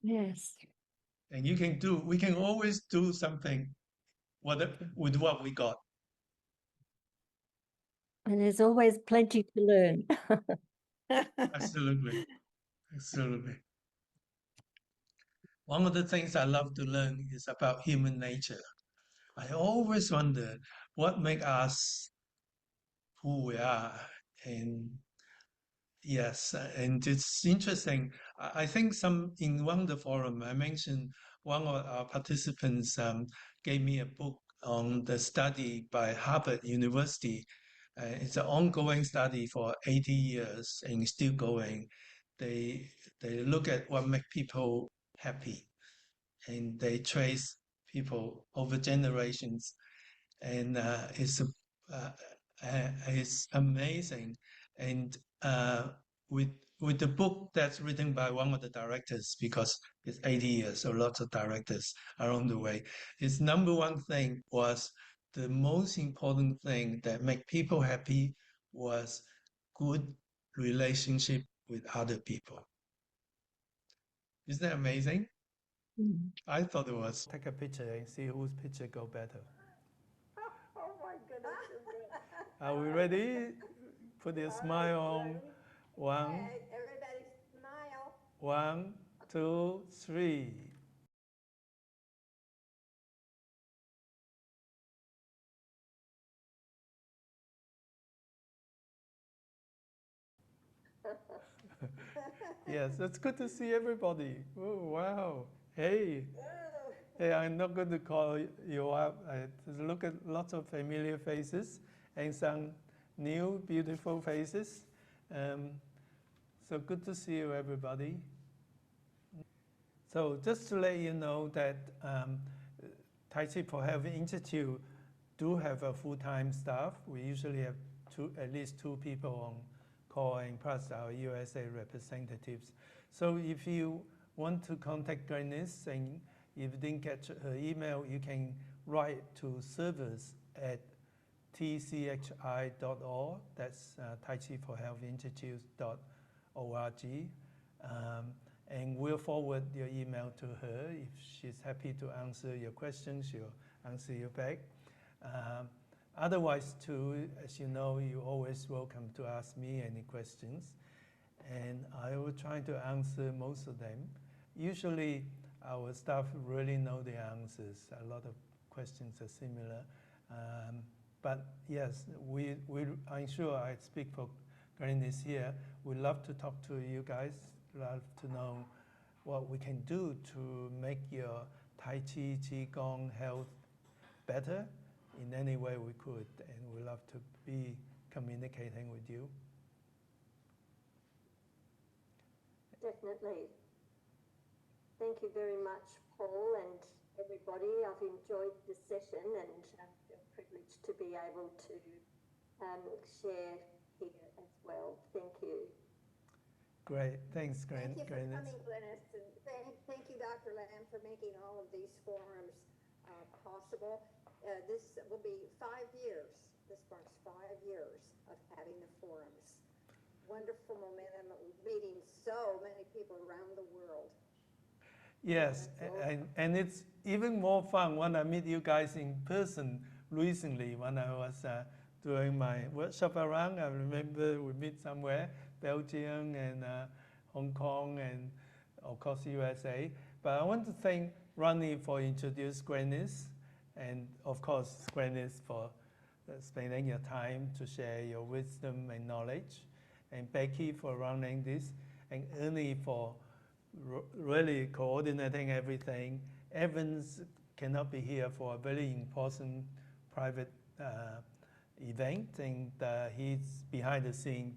Yes. And we can always do something with what we got. And there's always plenty to learn. Absolutely. Absolutely. One of the things I love to learn is about human nature. I always wonder what makes us who we are. And yes, and it's interesting. I think in one of the forum, I mentioned one of our participants gave me a book on the study by Harvard University. It's an ongoing study for 80 years and still going. They they look at what makes people happy, and they trace people over generations, and uh, it's amazing. And with with the book that's written by one of the directors, because it's 80 years, so lots of directors along the way. His number one thing was the most important thing that make people happy was good relationship with other people. Isn't that amazing? I thought it was. Take a picture and see whose picture go better. Oh my goodness, you're good. Are we ready? Put your smile on. One, Okay, everybody smile. 1, 2, 3. Yes, it's good to see everybody. Oh, wow. Hey. Hey, I'm not going to call you up. I look at lots of familiar faces and some new, beautiful faces. So good to see you, everybody. So just to let you know that Tai Chi for Health Institute do have a full-time staff. We usually have at least two people on call, and plus our USA representatives. So if you want to contact Glenys and if you didn't get her email, you can write to service at tchi.org. That's Tai Chi for Health Institute.org. And we'll forward your email to her. If she's happy to answer your questions, she'll answer you back. Otherwise, too, as you know, you're always welcome to ask me any questions. And I will try to answer most of them. Usually, our staff really know the answers. A lot of questions are similar. But yes, I'm sure I speak for Glenys here. We love to talk to you guys, love to know what we can do to make your Tai Chi, Qigong health better in any way we could. And we love to be communicating with you. Definitely. Thank you very much, Paul, and everybody. I've enjoyed this session and feel privileged to be able to share here as well. Thank you. Great. Thanks, Thank you for Glenys. coming, Glenys, and thank you, Dr. Lam, for making all of these forums possible. This will be 5 years. This marks 5 years of having the forums. Wonderful momentum, meeting so many people around the world. Yes, and it's even more fun when I meet you guys in person recently when I was doing my workshop around. I remember we meet somewhere, Belgium and Hong Kong and of course USA. But I want to thank Ronnie for introducing Glenys, and of course Glenys for spending your time to share your wisdom and knowledge, and Becky for running this, and Ernie for really coordinating everything. Evans cannot be here for a very important private event, and he's behind the scene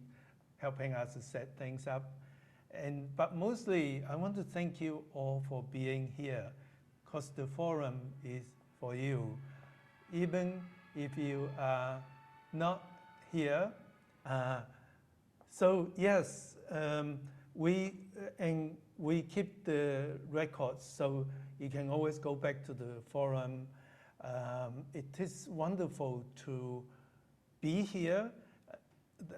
helping us to set things up. But mostly, I want to thank you all for being here, because the forum is for you. Even if you are not here. So yes, we keep the records, so you can always go back to the forum. It is wonderful to be here.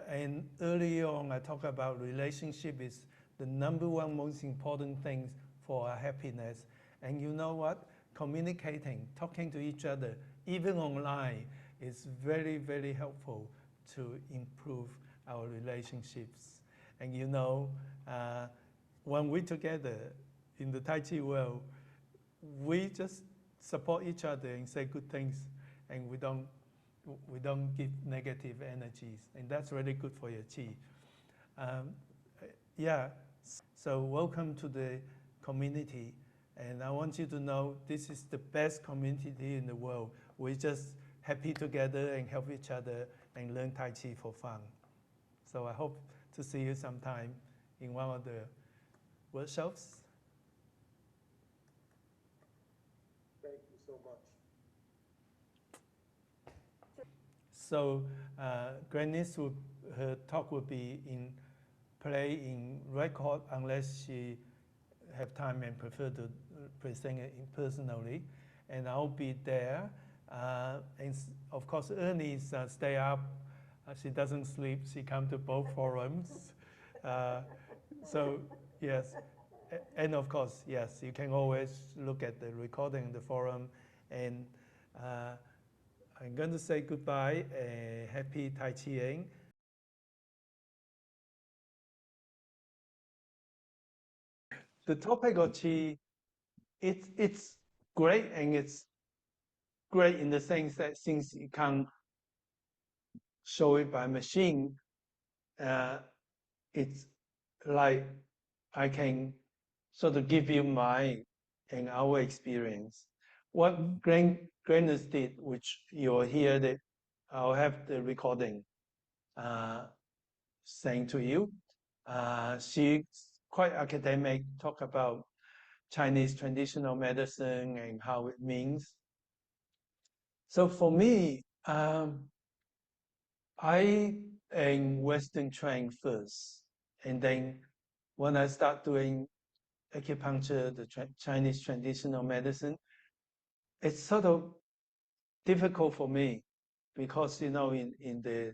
And earlier on, I talked about relationship is the #1 most important thing for our happiness. And you know what? Communicating, talking to each other, even online, is very, very helpful to improve our relationships. And you know, when we're together in the Tai Chi world, we just support each other and say good things, and we don't give negative energies, and that's really good for your Qi. Yeah, so welcome to the community, and I want you to know this is the best community in the world. We're just happy together and help each other and learn Tai Chi for fun. So I hope to see you sometime in one of the workshops. Thank you so much. So Glenys, her talk will be in record unless she have time and prefer to present it personally. And I'll be there. And of course, Ernie's stay up. She doesn't sleep. She comes to both forums. So yes, and of course, yes, you can always look at the recording in the forum. And I'm going to say goodbye. Happy Tai Chi-ing. The topic of Qi, it's great, and it's great in the sense that since you can't show it by machine, it's like I can sort of give you my and our experience. What Glenys did, which you'll hear that I'll have the recording saying to you. She's quite academic, talk about Chinese traditional medicine and how it means. So for me, I am Western trained first, and then when I start doing acupuncture, the Chinese traditional medicine, it's sort of difficult for me because, in the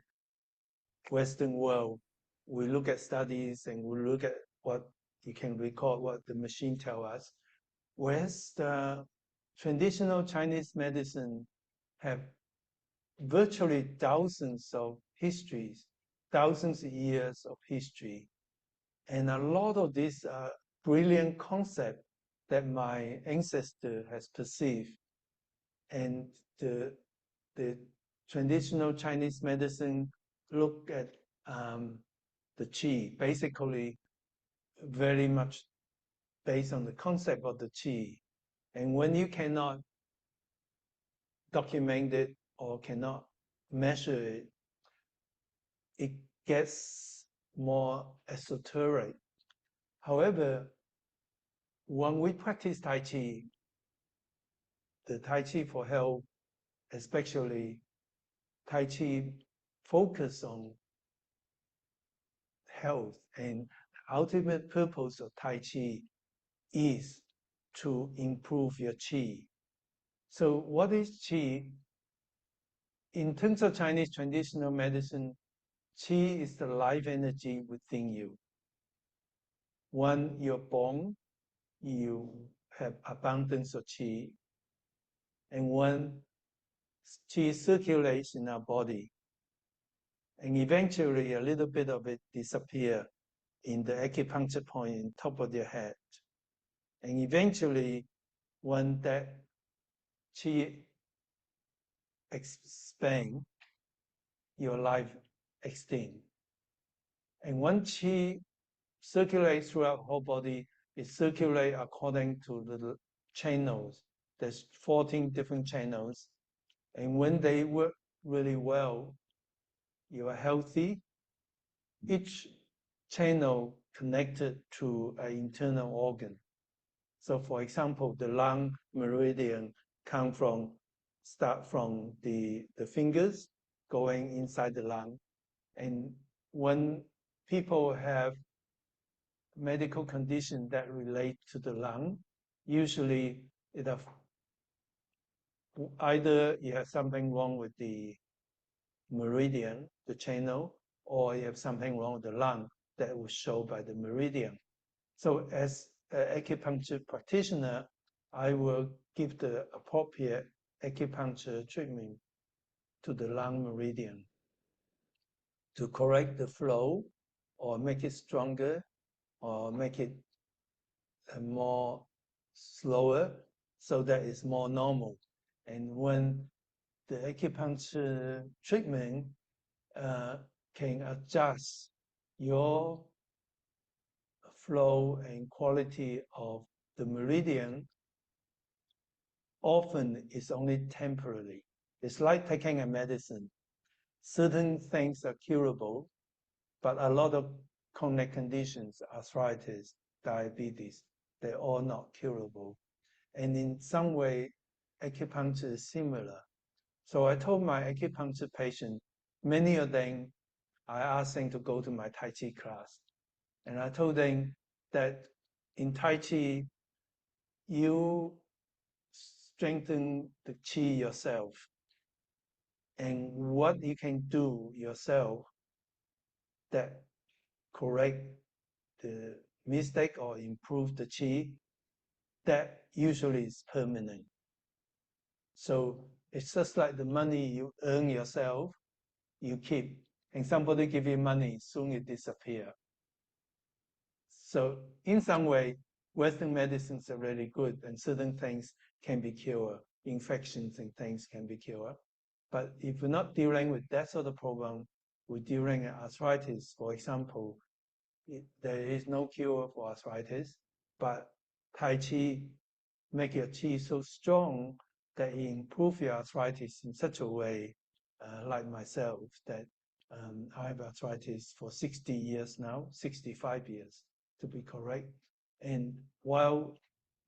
Western world, we look at studies and we look at what you can record, what the machine tell us. Whereas the traditional Chinese medicine have virtually thousands of histories, thousands of years of history. And a lot of these are brilliant concepts that my ancestor has perceived. And the traditional Chinese medicine look at the qi, basically very much based on the concept of the qi. And when you cannot document it or cannot measure it, it gets more esoteric. However, when we practice Tai Chi, the Tai Chi for health, especially Tai Chi focus on health, and the ultimate purpose of Tai Chi is to improve your Qi. So what is Qi? In terms of Chinese traditional medicine, Qi is the life energy within you. When you're born, you have abundance of Qi. And when Qi circulates in our body, and eventually a little bit of it disappears in the acupuncture point on top of your head. And eventually, when that Qi expands, your life extends. And when Qi circulates throughout the whole body, it circulates according to the channels. There's 14 different channels. And when they work really well, you are healthy. Each channel connected to an internal organ. So for example, the lung meridian start from the fingers going inside the lung. And when people have medical conditions that relate to the lung, usually either you have something wrong with the meridian, the channel, or you have something wrong with the lung that will show by the meridian. So as an acupuncture practitioner, I will give the appropriate acupuncture treatment to the lung meridian to correct the flow or make it stronger or make it more slower so that it's more normal. And when the acupuncture treatment can adjust your flow and quality of the meridian, often it's only temporarily. It's like taking a medicine. Certain things are curable, but a lot of chronic conditions, arthritis, diabetes, they're all not curable. And in some way, acupuncture is similar. So I told my acupuncture patients, many of them, I asked them to go to my Tai Chi class. And I told them that in Tai Chi, you strengthen the Qi yourself. And what you can do yourself that correct the mistake or improve the Qi, that usually is permanent. So it's just like the money you earn yourself, you keep, and somebody give you money, soon it disappears. So in some way, Western medicines are really good, and certain things can be cured. Infections and things can be cured. But if we're not dealing with that sort of problem, we're dealing with arthritis, for example, there is no cure for arthritis, but Tai Chi make your Qi so strong that it improves your arthritis in such a way, like myself, that I have arthritis for 60 years now, 65 years to be correct. And while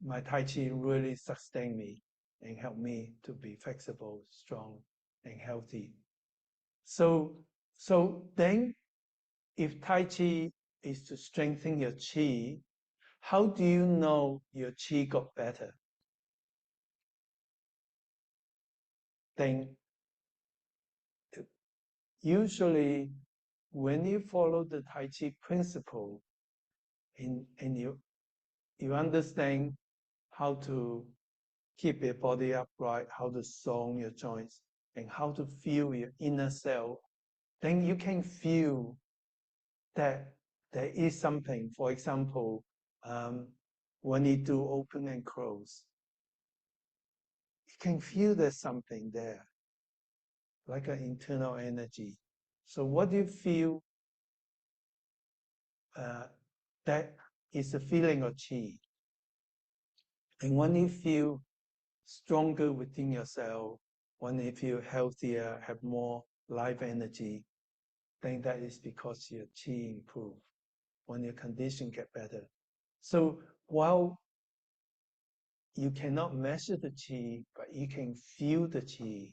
my Tai Chi really sustained me and helped me to be flexible, strong, and healthy. So then, if Tai Chi is to strengthen your Qi, how do you know your Qi got better? Then usually when you follow the Tai Chi principle and you understand how to keep your body upright, how to song your joints, and how to feel your inner self, then you can feel that there is something. For example, when you do open and close, you can feel there's something there, like an internal energy. So what do you feel? That is a feeling of chi. And when you feel stronger within yourself, when you feel healthier, have more life energy, then that is because your chi improve, when your condition get better. So while you cannot measure the chi, but you can feel the chi.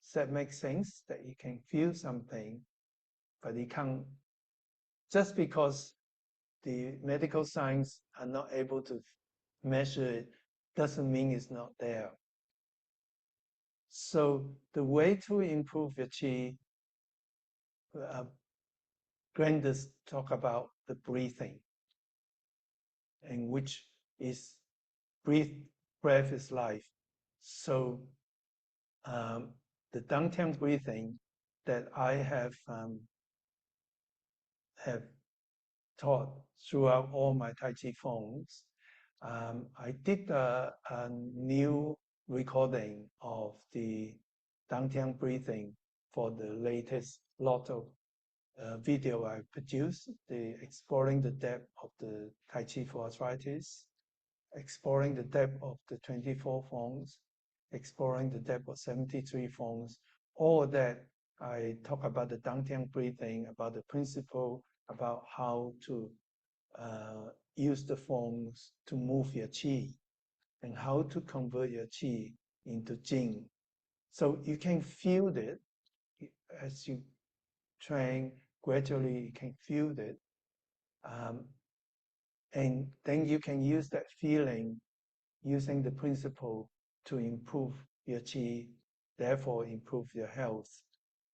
Does that make sense? That you can feel something, but you can't, just because the medical science are not able to measure it, doesn't mean it's not there. So the way to improve your chi, Glenys talk about the breathing, and which is breath is life. So the Dangtian breathing that I have taught throughout all my Tai Chi forms, I did a new recording of the Dangtian breathing for the latest lot of video I produced, the exploring the depth of the Tai Chi for arthritis, exploring the depth of the 24 forms, exploring the depth of 73 forms. All that I talk about the Dangtian breathing, about the principle, about how to use the forms to move your chi, and how to convert your chi into jing. So you can feel it as you train. Gradually, you can feel it, and then you can use that feeling, using the principle to improve your chi, therefore improve your health.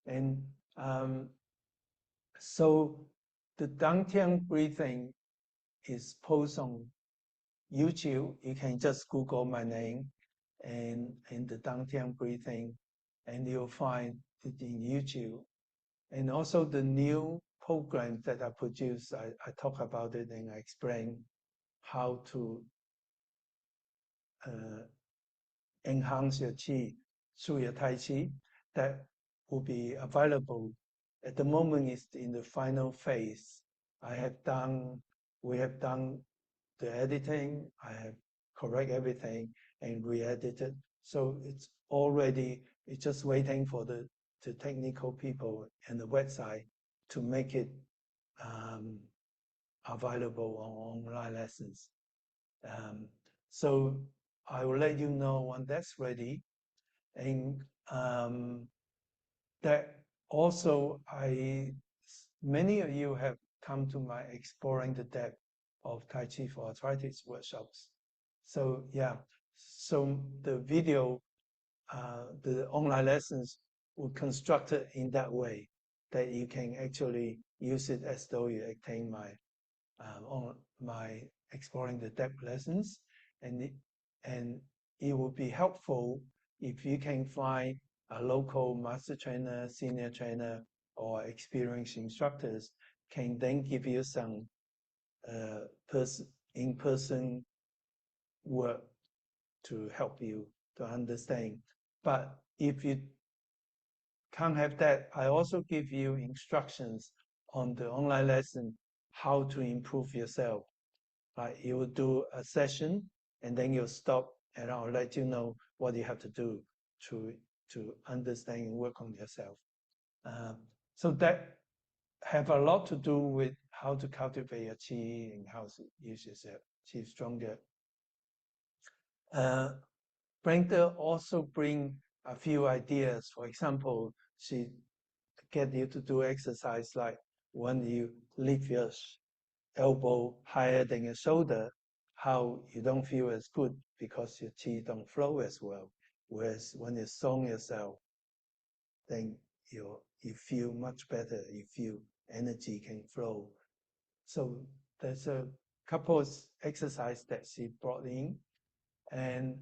And so the Dangtian breathing is posted on YouTube. You can just Google my name and the Dangtian breathing, and you'll find it in YouTube. And also the new program that I produce, I talk about it and I explain how to enhance your chi through your Tai Chi. That will be available. At the moment, it's in the final phase. We have done the editing, I have correct everything and re-edited. So it's already, it's just waiting for the technical people and the website to make it available on online lessons. So I will let you know when that's ready. And that also, many of you have come to my Exploring the Depth of Tai Chi for Arthritis workshops. So yeah, so the video, the online lessons were constructed in that way, that you can actually use it as though you attain on my Exploring the Depth lessons, and it will be helpful if you can find a local master trainer, senior trainer, or experienced instructors can then give you some in-person work to help you to understand. But if you can't have that, I also give you instructions on the online lesson how to improve yourself. Like you will do a session and then you'll stop, and I'll let you know what you have to do to understand and work on yourself. So that have a lot to do with how to cultivate your chi and how to use yourself, chi stronger. Brenda also bring a few ideas. For example, she get you to do exercise like when you lift your elbow higher than your shoulder, how you don't feel as good because your chi don't flow as well. Whereas when you song yourself, then you feel much better. You feel energy can flow. So there's a couple of exercises that she brought in, and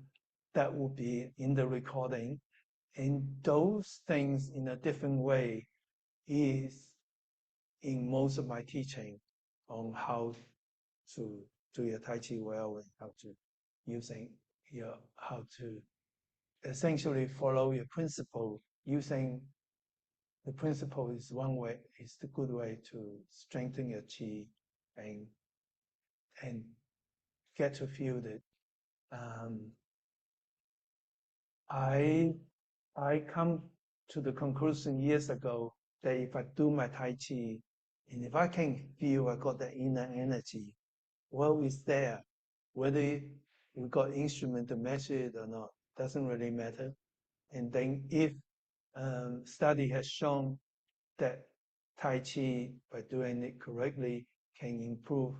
that will be in the recording. And those things in a different way is in most of my teaching on how to do your Tai Chi well and how to how to essentially follow your principle. Using the principle is one way, is the good way to strengthen your chi and get to feel that I come to the conclusion years ago that if I do my Tai Chi and if I can feel I got the inner energy, well, it's there. Whether you got instrument to measure it or not, doesn't really matter. And then if study has shown that Tai Chi, by doing it correctly, can improve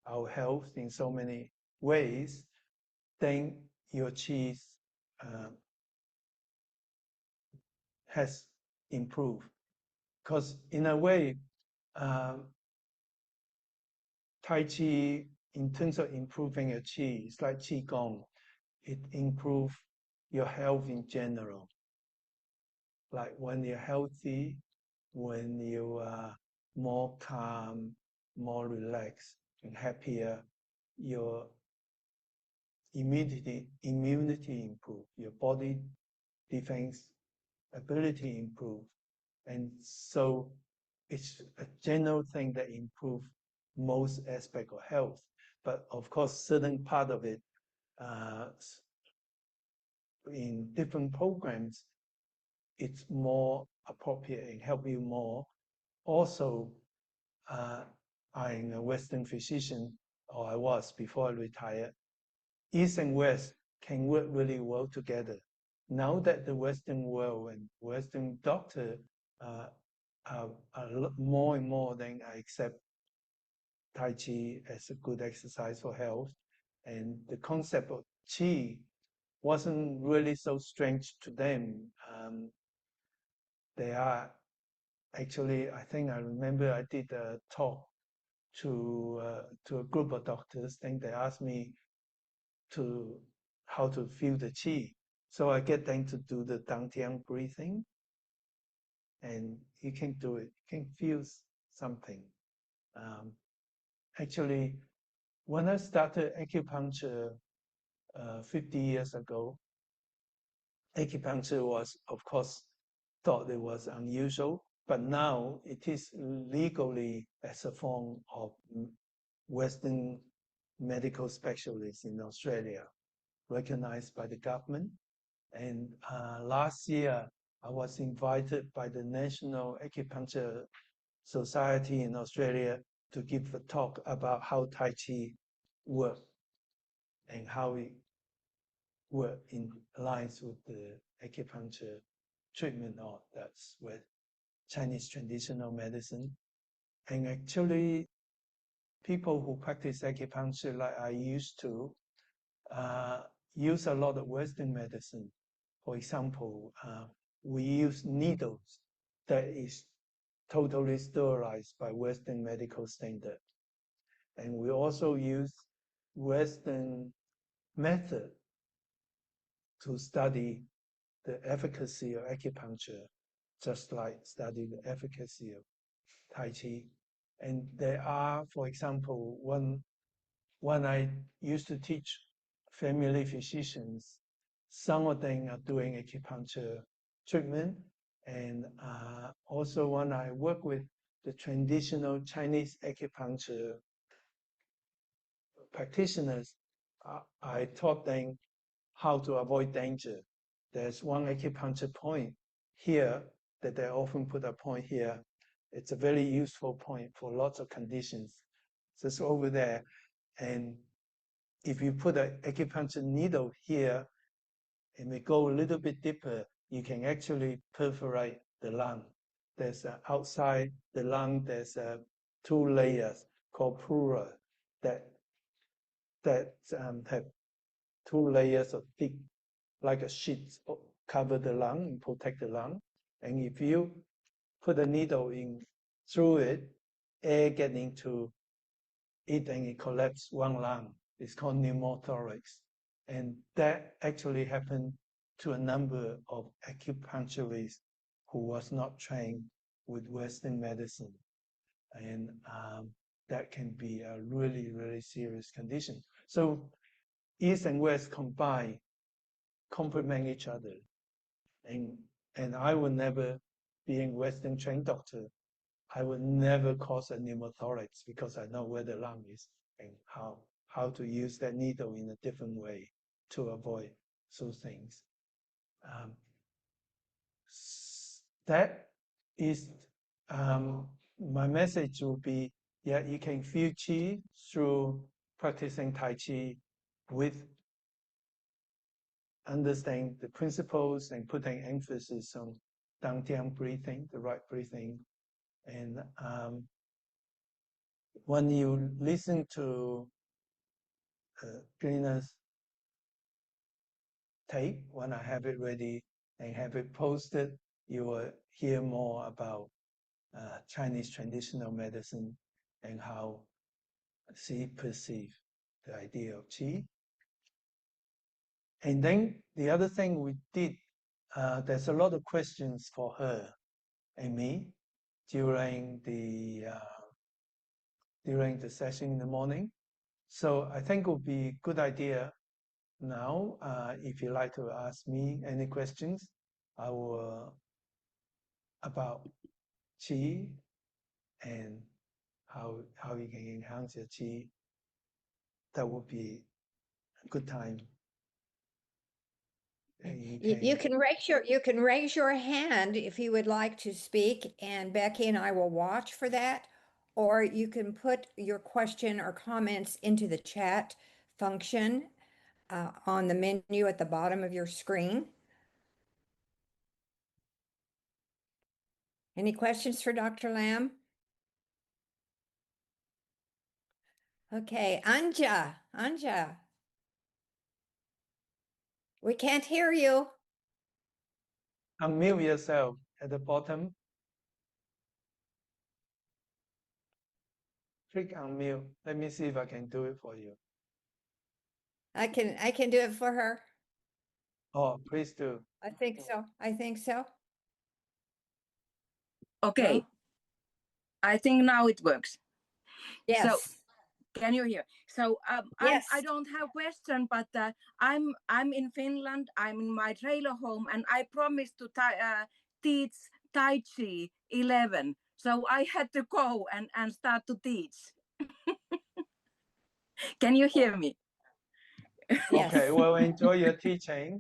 our health in so many ways, then your Chi has improved. Because in a way, Tai Chi, in terms of improving your Chi, it's like Qi Gong. It improves your health in general. Like when you're healthy, when you are more calm, more relaxed and happier, your immunity improve, your body defense ability improve. And so it's a general thing that improve most aspect of health. But of course, certain part of it in different programs, it's more appropriate and help you more. Also, I'm a Western physician, or I was before I retired. East and West can work really well together. Now that the Western world and Western doctor are more and more, then I accept Tai Chi as a good exercise for health. And the concept of Chi wasn't really so strange to them. They are actually, I think I remember I did a talk to a group of doctors. Then they asked me how to feel the Qi. So I get them to do the Dantian breathing, and you can do it. You can feel something. Actually, when I started acupuncture 50 years ago, acupuncture was, of course, thought it was unusual, but now it is legally as a form of Western medical specialists in Australia, recognized by the government. And last year, I was invited by the National Acupuncture Society in Australia to give a talk about how Tai Chi works and how it works in lines with the acupuncture treatment, or that's with Chinese traditional medicine. And actually, people who practice acupuncture like I used to use a lot of Western medicine. For example, we use needles that is totally sterilized by Western medical standard. And we also use Western method to study the efficacy of acupuncture, just like study the efficacy of Tai Chi. And there are, for example, when I used to teach family physicians, some of them are doing acupuncture treatment. And also when I work with the traditional Chinese acupuncture practitioners, I taught them how to avoid danger. There's one acupuncture point here that they often put a point here. It's a very useful point for lots of conditions. Just over there. And if you put an acupuncture needle here and we go a little bit deeper, you can actually perforate the lung. There's outside the lung, there's two layers called pleura that have two layers of thick, like a sheet, cover the lung and protect the lung. And if you put a needle in through it, air get into it and it collapses one lung. It's called pneumothorax. And that actually happened to a number of acupuncturists who was not trained with Western medicine. And that can be a really, really serious condition. So East and West combine, complement each other. And I would never, being Western trained doctor, I would never cause a pneumothorax because I know where the lung is and how to use that needle in a different way to avoid those things. That is my message will be, yeah, you can feel qi through practicing Tai Chi with understanding the principles and putting emphasis on dantian breathing, the right breathing. And when you listen to Glenys tape, when I have it ready and have it posted, you will hear more about Chinese traditional medicine and how she perceived the idea of qi. And then the other thing we did, there's a lot of questions for her and me during the session in the morning. So I think it would be a good idea now, if you'd like to ask me any questions, I will about qi and how you can enhance your qi. That would be a good time. And You can raise your hand if you would like to speak, and Becky and I will watch for that. Or you can put your question or comments into the chat function on the menu at the bottom of your screen. Any questions for Dr. Lam? Okay, Anja, we can't hear you. unmute yourself at the bottom. Click unmute. Let me see if I can do it for you. I can do it for her. Oh, please do. I think so. I think so. Okay, Well, I think now it works. yes. So can you hear? So Yes. I don't have question, but I'm in Finland. I'm in my trailer home, and I promised to teach Tai Chi 11. So I had to go and start to teach. Can you hear me? Yes. Okay, well, enjoy your teaching.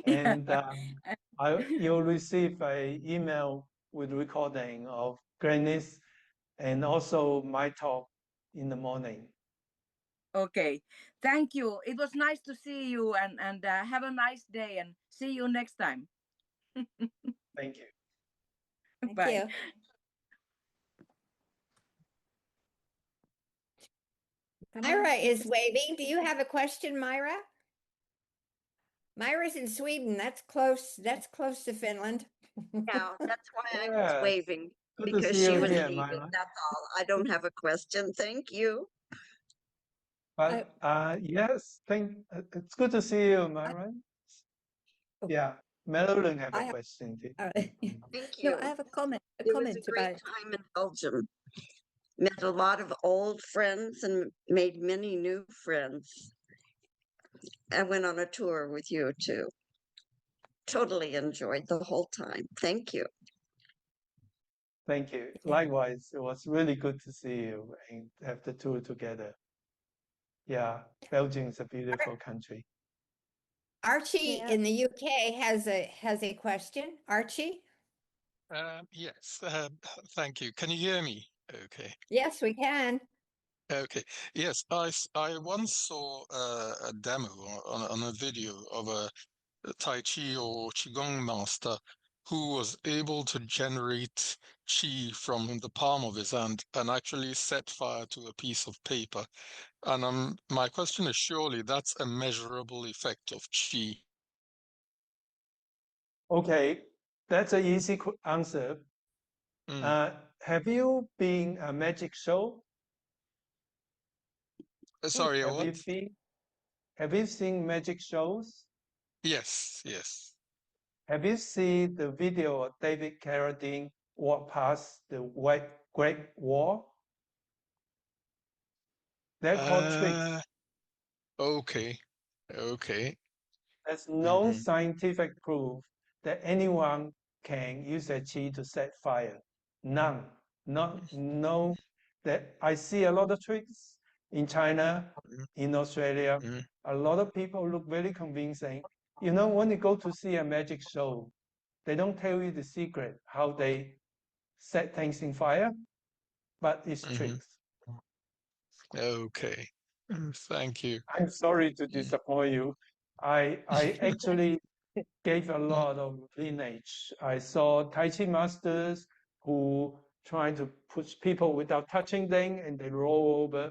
Yeah. And you'll receive an email with recording of Glenys and also my talk in the morning. Okay, thank you. It was nice to see you, and have a nice day, and see you next time. Thank you. Thank Bye. you. Myra is waving. Do you have a question, Myra? Myra's in Sweden. That's close. That's close to Finland. Yeah, that's why I was Yes. waving, Good to because see she you was here, leaving, Myra. that's all. I don't have a question, thank you. But yes, it's good to see you, Myra. Yeah, Madeline have a question too. Thank No, you. I have a comment. It was a great time in Belgium. Met a lot of old friends and made many new friends. I went on a tour with you too. Totally enjoyed the whole time. Thank you. Thank you. Likewise, it was really good to see you and have the tour together. Yeah, Belgium is a beautiful country. Archie Yeah. in the UK has a question. Archie? Yes, thank you. Can you hear me? Okay. Yes, we can. Okay. Yes, I once saw a demo on a video of a Tai Chi or Qigong master who was able to generate Qi from the palm of his hand and actually set fire to a piece of paper. And my question is, surely that's a measurable effect of Qi. Okay, That's an easy answer. Have you been a magic show? Sorry, Have what? you been? Have you seen magic shows? Yes, yes. Have you seen the video of David Carradine walk past the Great Wall? They're called tricks. Okay, okay. There's no scientific proof that anyone can use their chi to set fire. None. No. That I see a lot of tricks in China, in Australia. A lot of people look very convincing. You know, when you go to see a magic show, they don't tell you the secret how they set things in fire, but it's tricks. Okay. Thank you. I'm sorry to disappoint you. I actually gave a lot of lineage. I saw Tai Chi masters who trying to push people without touching them and they roll over.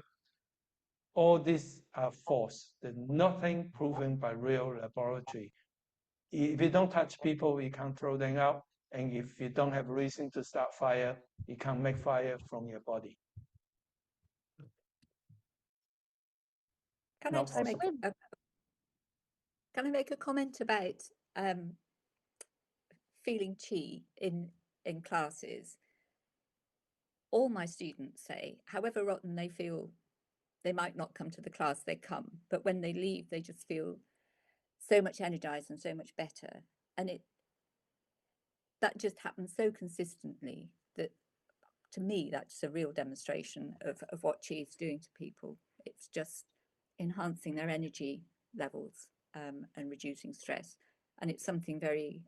All these are false. There's nothing proven by real laboratory. If you don't touch people, you can't throw them out. And if you don't have reason to start fire, you can't make fire from your body. Can I just make a comment about feeling chi in classes? All my students say, however rotten they feel, they might not come to the class, they come, but when they leave, they just feel so much energized and so much better. And that just happens so consistently that, to me, that's a real demonstration of what chi is doing to people. It's just enhancing their energy levels and reducing stress. And it's something very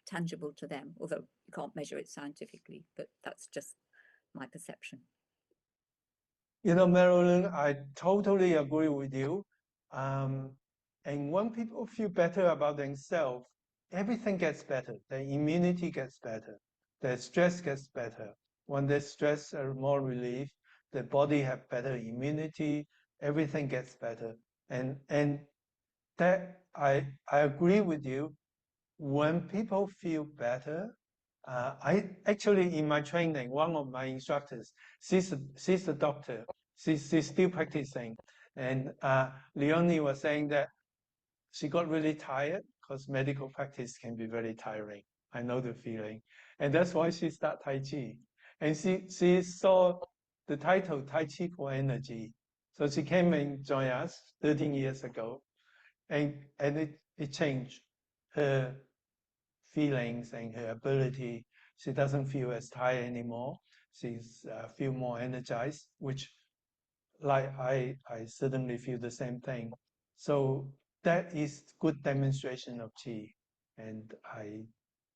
tangible to them, although you can't measure it scientifically, but that's just my perception. You know, Marilyn, I totally agree with you. And when people feel better about themselves, everything gets better. Their immunity gets better. Their stress gets better. When their stress are more relief, the body have better immunity. Everything gets better. And that I agree with you. When people feel better, I actually in my training, one of my instructors, she's a doctor. She's still practicing, and Leonie was saying that she got really tired because medical practice can be very tiring. I know the feeling, and that's why she started Tai Chi, and she saw the title Tai Chi for Energy, so she came and joined us 13 years ago, and it changed her feelings and her ability. She doesn't feel as tired anymore. She's feel more energized, which like I certainly feel the same thing. So that is good demonstration of chi, and I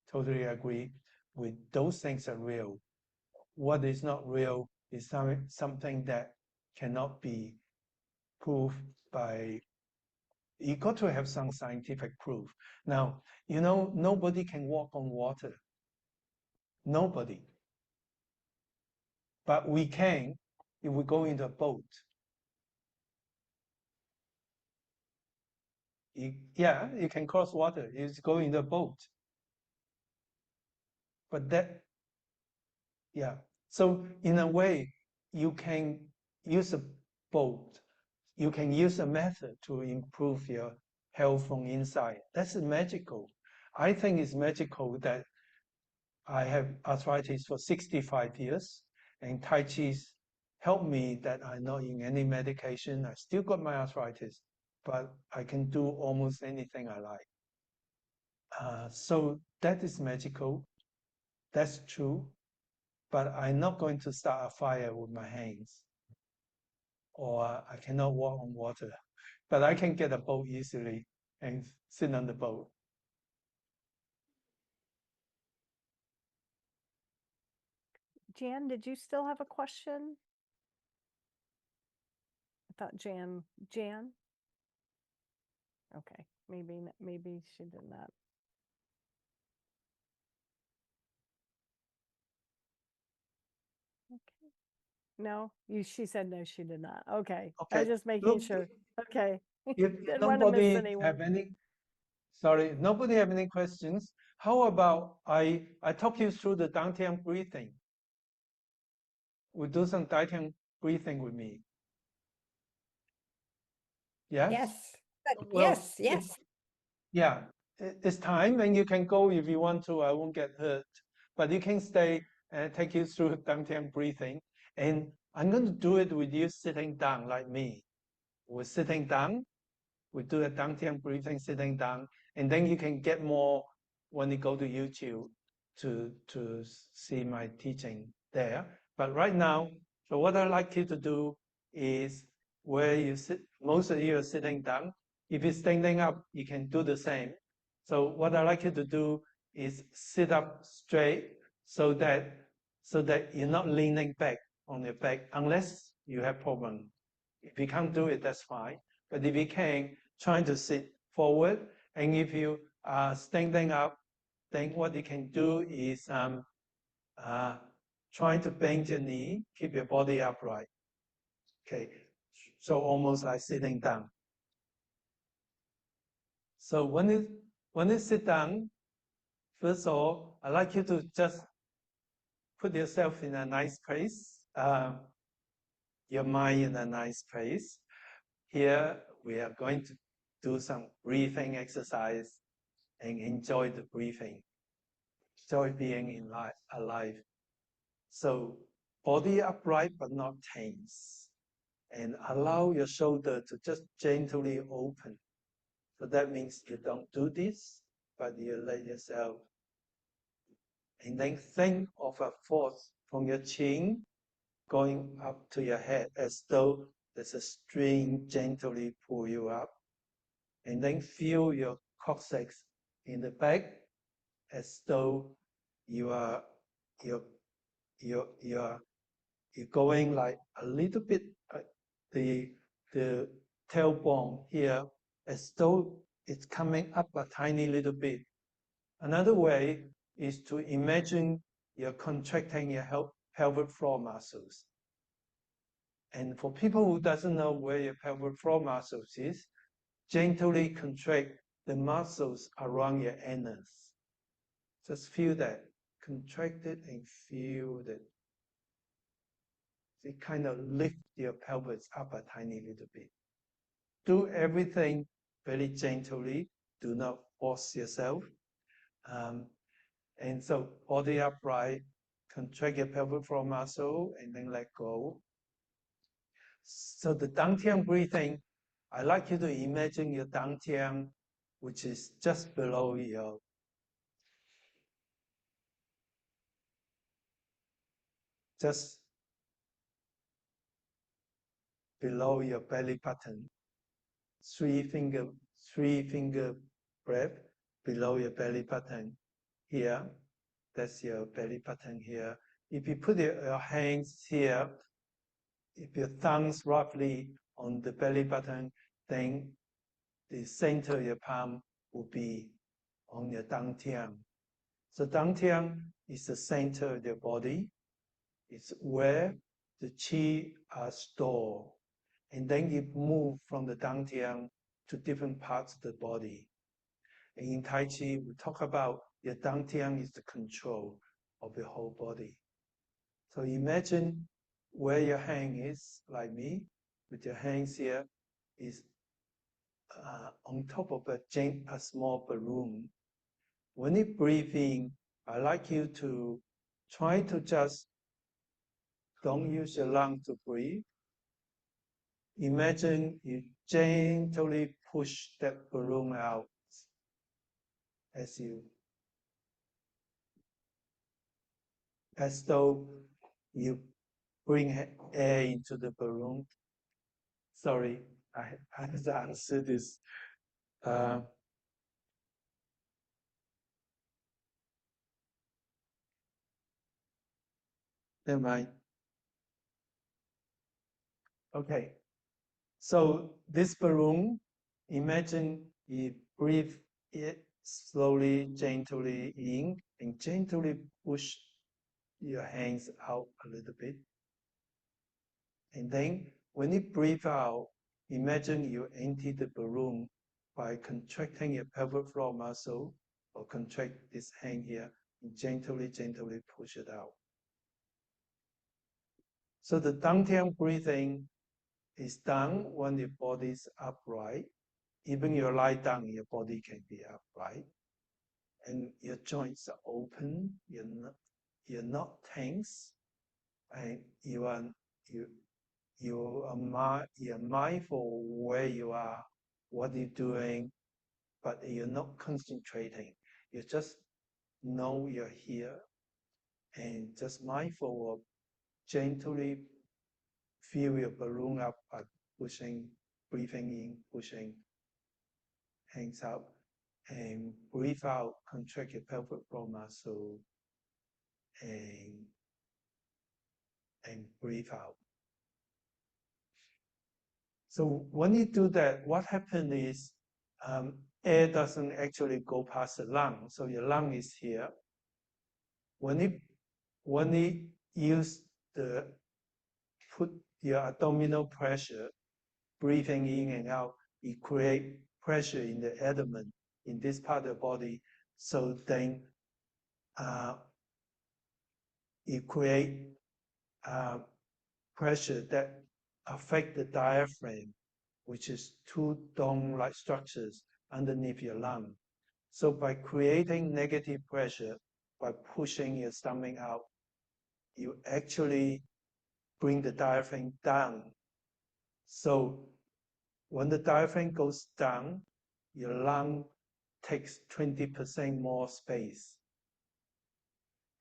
totally agree with those things are real. What is not real is something that cannot be proved by. You got to have some scientific proof. Now, you know, nobody can walk on water. Nobody. But we can if we go in a boat. Yeah, you can cross water. You go in the boat. But that, yeah. So in a way, you can use a boat. You can use a method to improve your health from inside. That's magical. I think it's magical that I have arthritis for 65 years, and Tai Chi's helped me that I'm not in any medication. I still got my arthritis, but I can do almost anything I like. So that is magical. That's true. But I'm not going to start a fire with my hands, or I cannot walk on water. But I can get a boat easily and sit on the boat. Jan, did you still have a question? I thought Jan. Okay, maybe she did not. Okay. No, she said no, she did not. Okay. I was just making sure. Okay. If Didn't want to miss nobody anyone. have any, sorry, nobody have any questions, how about I talk you through the dantian breathing? We do some dantian breathing with me. Yes? Yes. Well, Yes, yes. yeah, it's time, and you can go if you want to. I won't get hurt, but you can stay and take you through dantian breathing. And I'm going to do it with you sitting down like me. We're sitting down. We do a dantian breathing sitting down, and then you can get more when you go to YouTube to see my teaching there. But right now, so what I'd like you to do is where you sit, most of you are sitting down. If you're standing up, you can do the same. So what I'd like you to do is sit up straight so that you're not leaning back on your back unless you have problem. If you can't do it, that's fine. But if you can, try to sit forward. And if you are standing up, then what you can do is trying to bend your knee, keep your body upright. Okay, so almost like sitting down. So when you sit down, first of all, I'd like you to just put yourself in a nice place, your mind in a nice place. Here, we are going to do some breathing exercise and enjoy the breathing. Enjoy being alive. So, body upright but not tense. And allow your shoulder to just gently open. So that means you don't do this, but you let yourself. And then think of a force from your chin going up to your head as though there's a string gently pull you up. And then feel your coccyx in the back as though you're going like a little bit the tailbone here as though it's coming up a tiny little bit. Another way is to imagine you're contracting your pelvic floor muscles. And for people who doesn't know where your pelvic floor muscles is, gently contract the muscles around your anus. Just feel that. Contract it and feel that. It kind of lift your pelvis up a tiny little bit. Do everything very gently. Do not force yourself. And so body upright, contract your pelvic floor muscle, and then let go. So the dantian breathing, I like you to imagine your dantian, which is just below your below your belly button. Three finger breath below your belly button. Here, that's your belly button here. If you put your hands here, if your thumbs roughly on the belly button, then the center of your palm will be on your dantian. So dantian is the center of your body. It's where the qi are stored. And then you move from the dantian to different parts of the body. And in Tai Chi, we talk about your dantian is the control of your whole body. So imagine where your hand is, like me, with your hands here, is on top of a small balloon. When you breathe in, I like you to try to just don't use your lung to breathe. Imagine you gently push that balloon out as though you bring air into the balloon. Sorry, I have to answer this. Never mind. Okay. So this balloon, imagine you breathe it slowly, gently in, and gently push your hands out a little bit. And then when you breathe out, imagine you empty the balloon by contracting your pelvic floor muscle or contract this hand here and gently, gently push it out. So the Dangtian breathing is done when your body is upright. Even you lie down, your body can be upright. And your joints are open, you're not tense, and you're mindful where you are, what you're doing, but you're not concentrating. You just know you're here and just mindful of gently fill your balloon up by pushing, breathing in, pushing, hands up, and breathe out, contract your pelvic floor muscle, and breathe out. So when you do that, what happens is air doesn't actually go past the lung. So your lung is here. When you put your abdominal pressure, breathing in and out, you create pressure in the abdomen, in this part of the body. So then you create pressure that affect the diaphragm, which is two dome-like structures underneath your lung. So by creating negative pressure, by pushing your stomach out, you actually bring the diaphragm down. So when the diaphragm goes down, your lung takes 20% more space.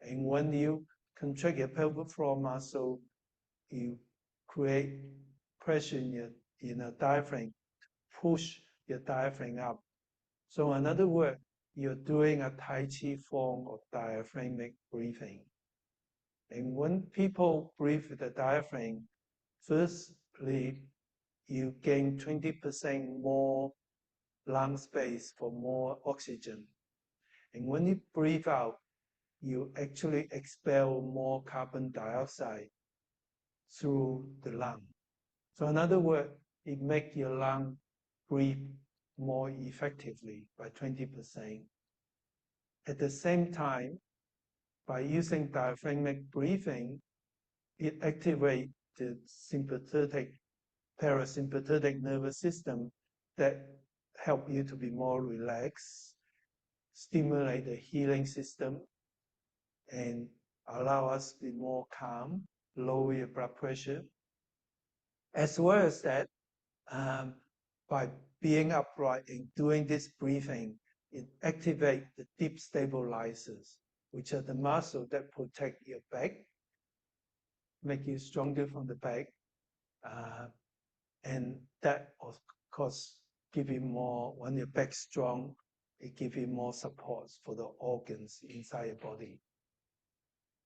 And when you contract your pelvic floor muscle, you create pressure in your diaphragm, push your diaphragm up. So in other words, you're doing a Tai Chi form of diaphragmatic breathing. And when people breathe with the diaphragm, firstly, you gain 20% more lung space for more oxygen. And when you breathe out, you actually expel more carbon dioxide through the lung. So in other words, it makes your lung breathe more effectively by 20%. At the same time, by using diaphragmatic breathing, it activates the sympathetic, parasympathetic nervous system that help you to be more relaxed, stimulate the healing system, and allow us to be more calm, lower your blood pressure. As well as that, by being upright and doing this breathing, it activates the deep stabilizers, which are the muscles that protect your back, make you stronger from the back, and that of course give you more. When your back's strong, it gives you more support for the organs inside your body.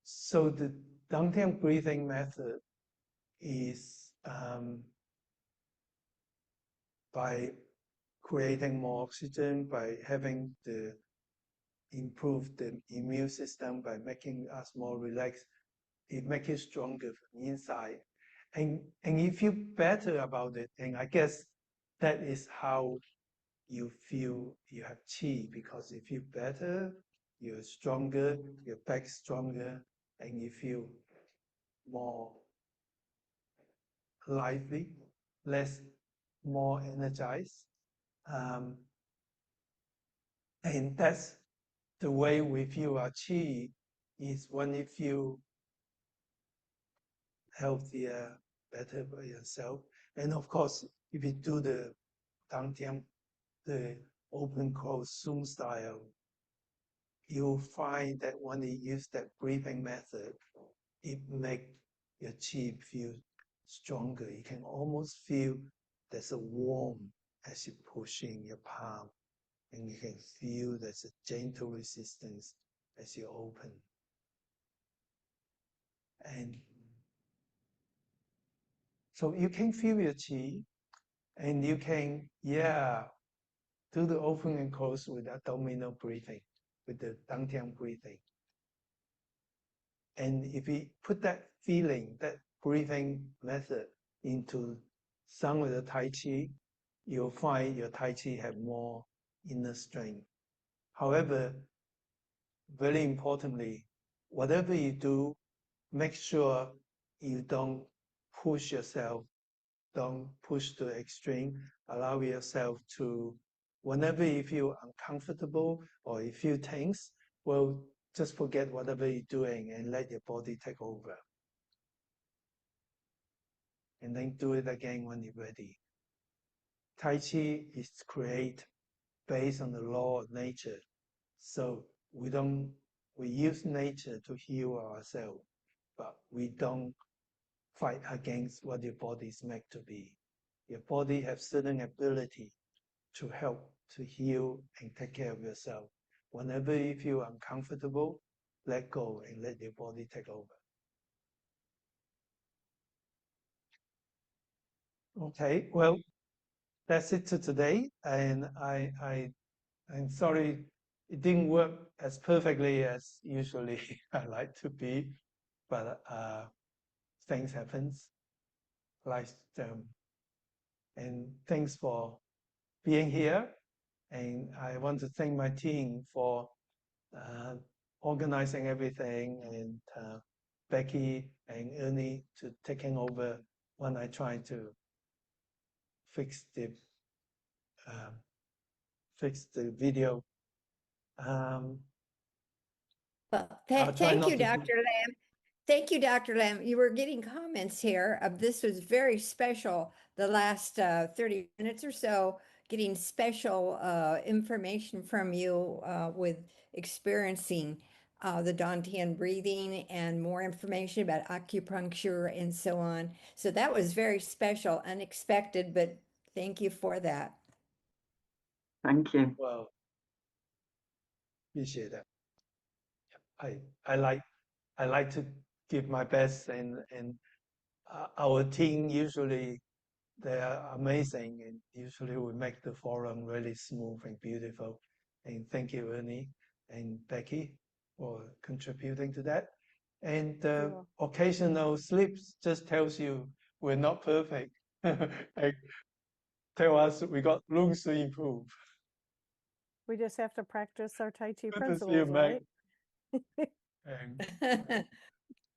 So the Dangtian breathing method is by creating more oxygen, by having the improve the immune system, by making us more relaxed, it makes you stronger from inside. And you feel better about it. And I guess that is how you feel you have qi, because you feel better, you're stronger, your back's stronger, and you feel more lively, more energized. And that's the way we feel our qi, is when you feel healthier, better by yourself. And of course, if you do the Dangtian, the open close Zoom style, you'll find that when you use that breathing method, it makes your qi feel stronger. You can almost feel there's a warmth as you push in your palm, and you can feel there's a gentle resistance as you open. And so you can feel your qi, and you can, do the open and close with abdominal breathing, with the Dangtian breathing. And if we put that feeling, that breathing method into some of the Tai Chi, you'll find your Tai Chi have more inner strength, However, very importantly, whatever you do, make sure you don't push yourself, don't push to the extreme. Allow yourself to, whenever you feel uncomfortable or you feel tense, well, just forget whatever you're doing and let your body take over. And then do it again when you're ready. Tai Chi is created based on the law of nature. So we use nature to heal ourselves, but we don't fight against what your body is meant to be. Your body has certain ability to help to heal and take care of yourself. Whenever you feel uncomfortable, let go and let your body take over. Okay, well, that's it to today. And I'm sorry it didn't work as perfectly as usually I like to be, but things happens. Like, and thanks for being here. And I want to thank my team for organizing everything, and Becky and Ernie to taking over when I try to fix the video. Well, I'll try thank not you, to Dr. Lam. Thank you, Dr. Lam. You were getting comments here of this was very special the last 30 minutes or so, getting special information from you with experiencing the Dantian breathing and more information about acupuncture and so on. So that was very special, unexpected, but thank you for that. Thank you. Well, appreciate that. I like to give my best, and our team usually they are amazing, and usually we make the forum really smooth and beautiful. And thank you, Ernie and Becky, for contributing to that. And occasional slips just tells you we're not perfect. And tell us we got room to improve. We just have to practice our Tai Chi Good to see you, principles, Meg. right? And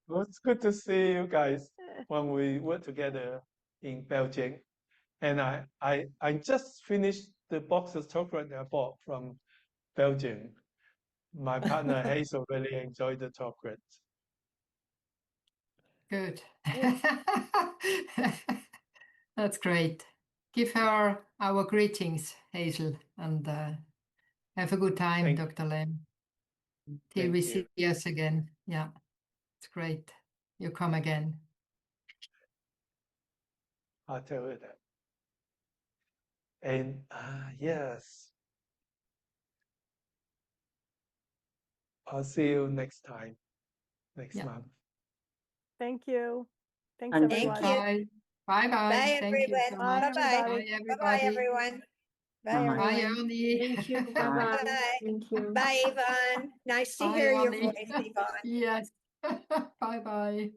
well, it's good to see you guys when we work together in Belgium. And I just finished the box of chocolate I bought from Belgium. My partner Hazel really enjoyed the chocolate. Good. That's great. Give her our greetings, Hazel, and have a good time, Dr. Lam. Till we see us again. Yeah, it's great. You come again. I'll tell her that. And yes, I'll see you next time, next month. Thank you. Thanks, And everyone. Thank you. Bye. Bye, Thank you so everyone. much. Bye-bye. Everybody. Bye-bye, everyone. Bye, Bye-bye. Bye, everyone. Ernie. Thank you. Bye. Bye-bye. Bye. Thank you. Bye, Yvonne. Nice to Bye, hear your Ernie. voice, Yvonne. Yes. Bye-bye.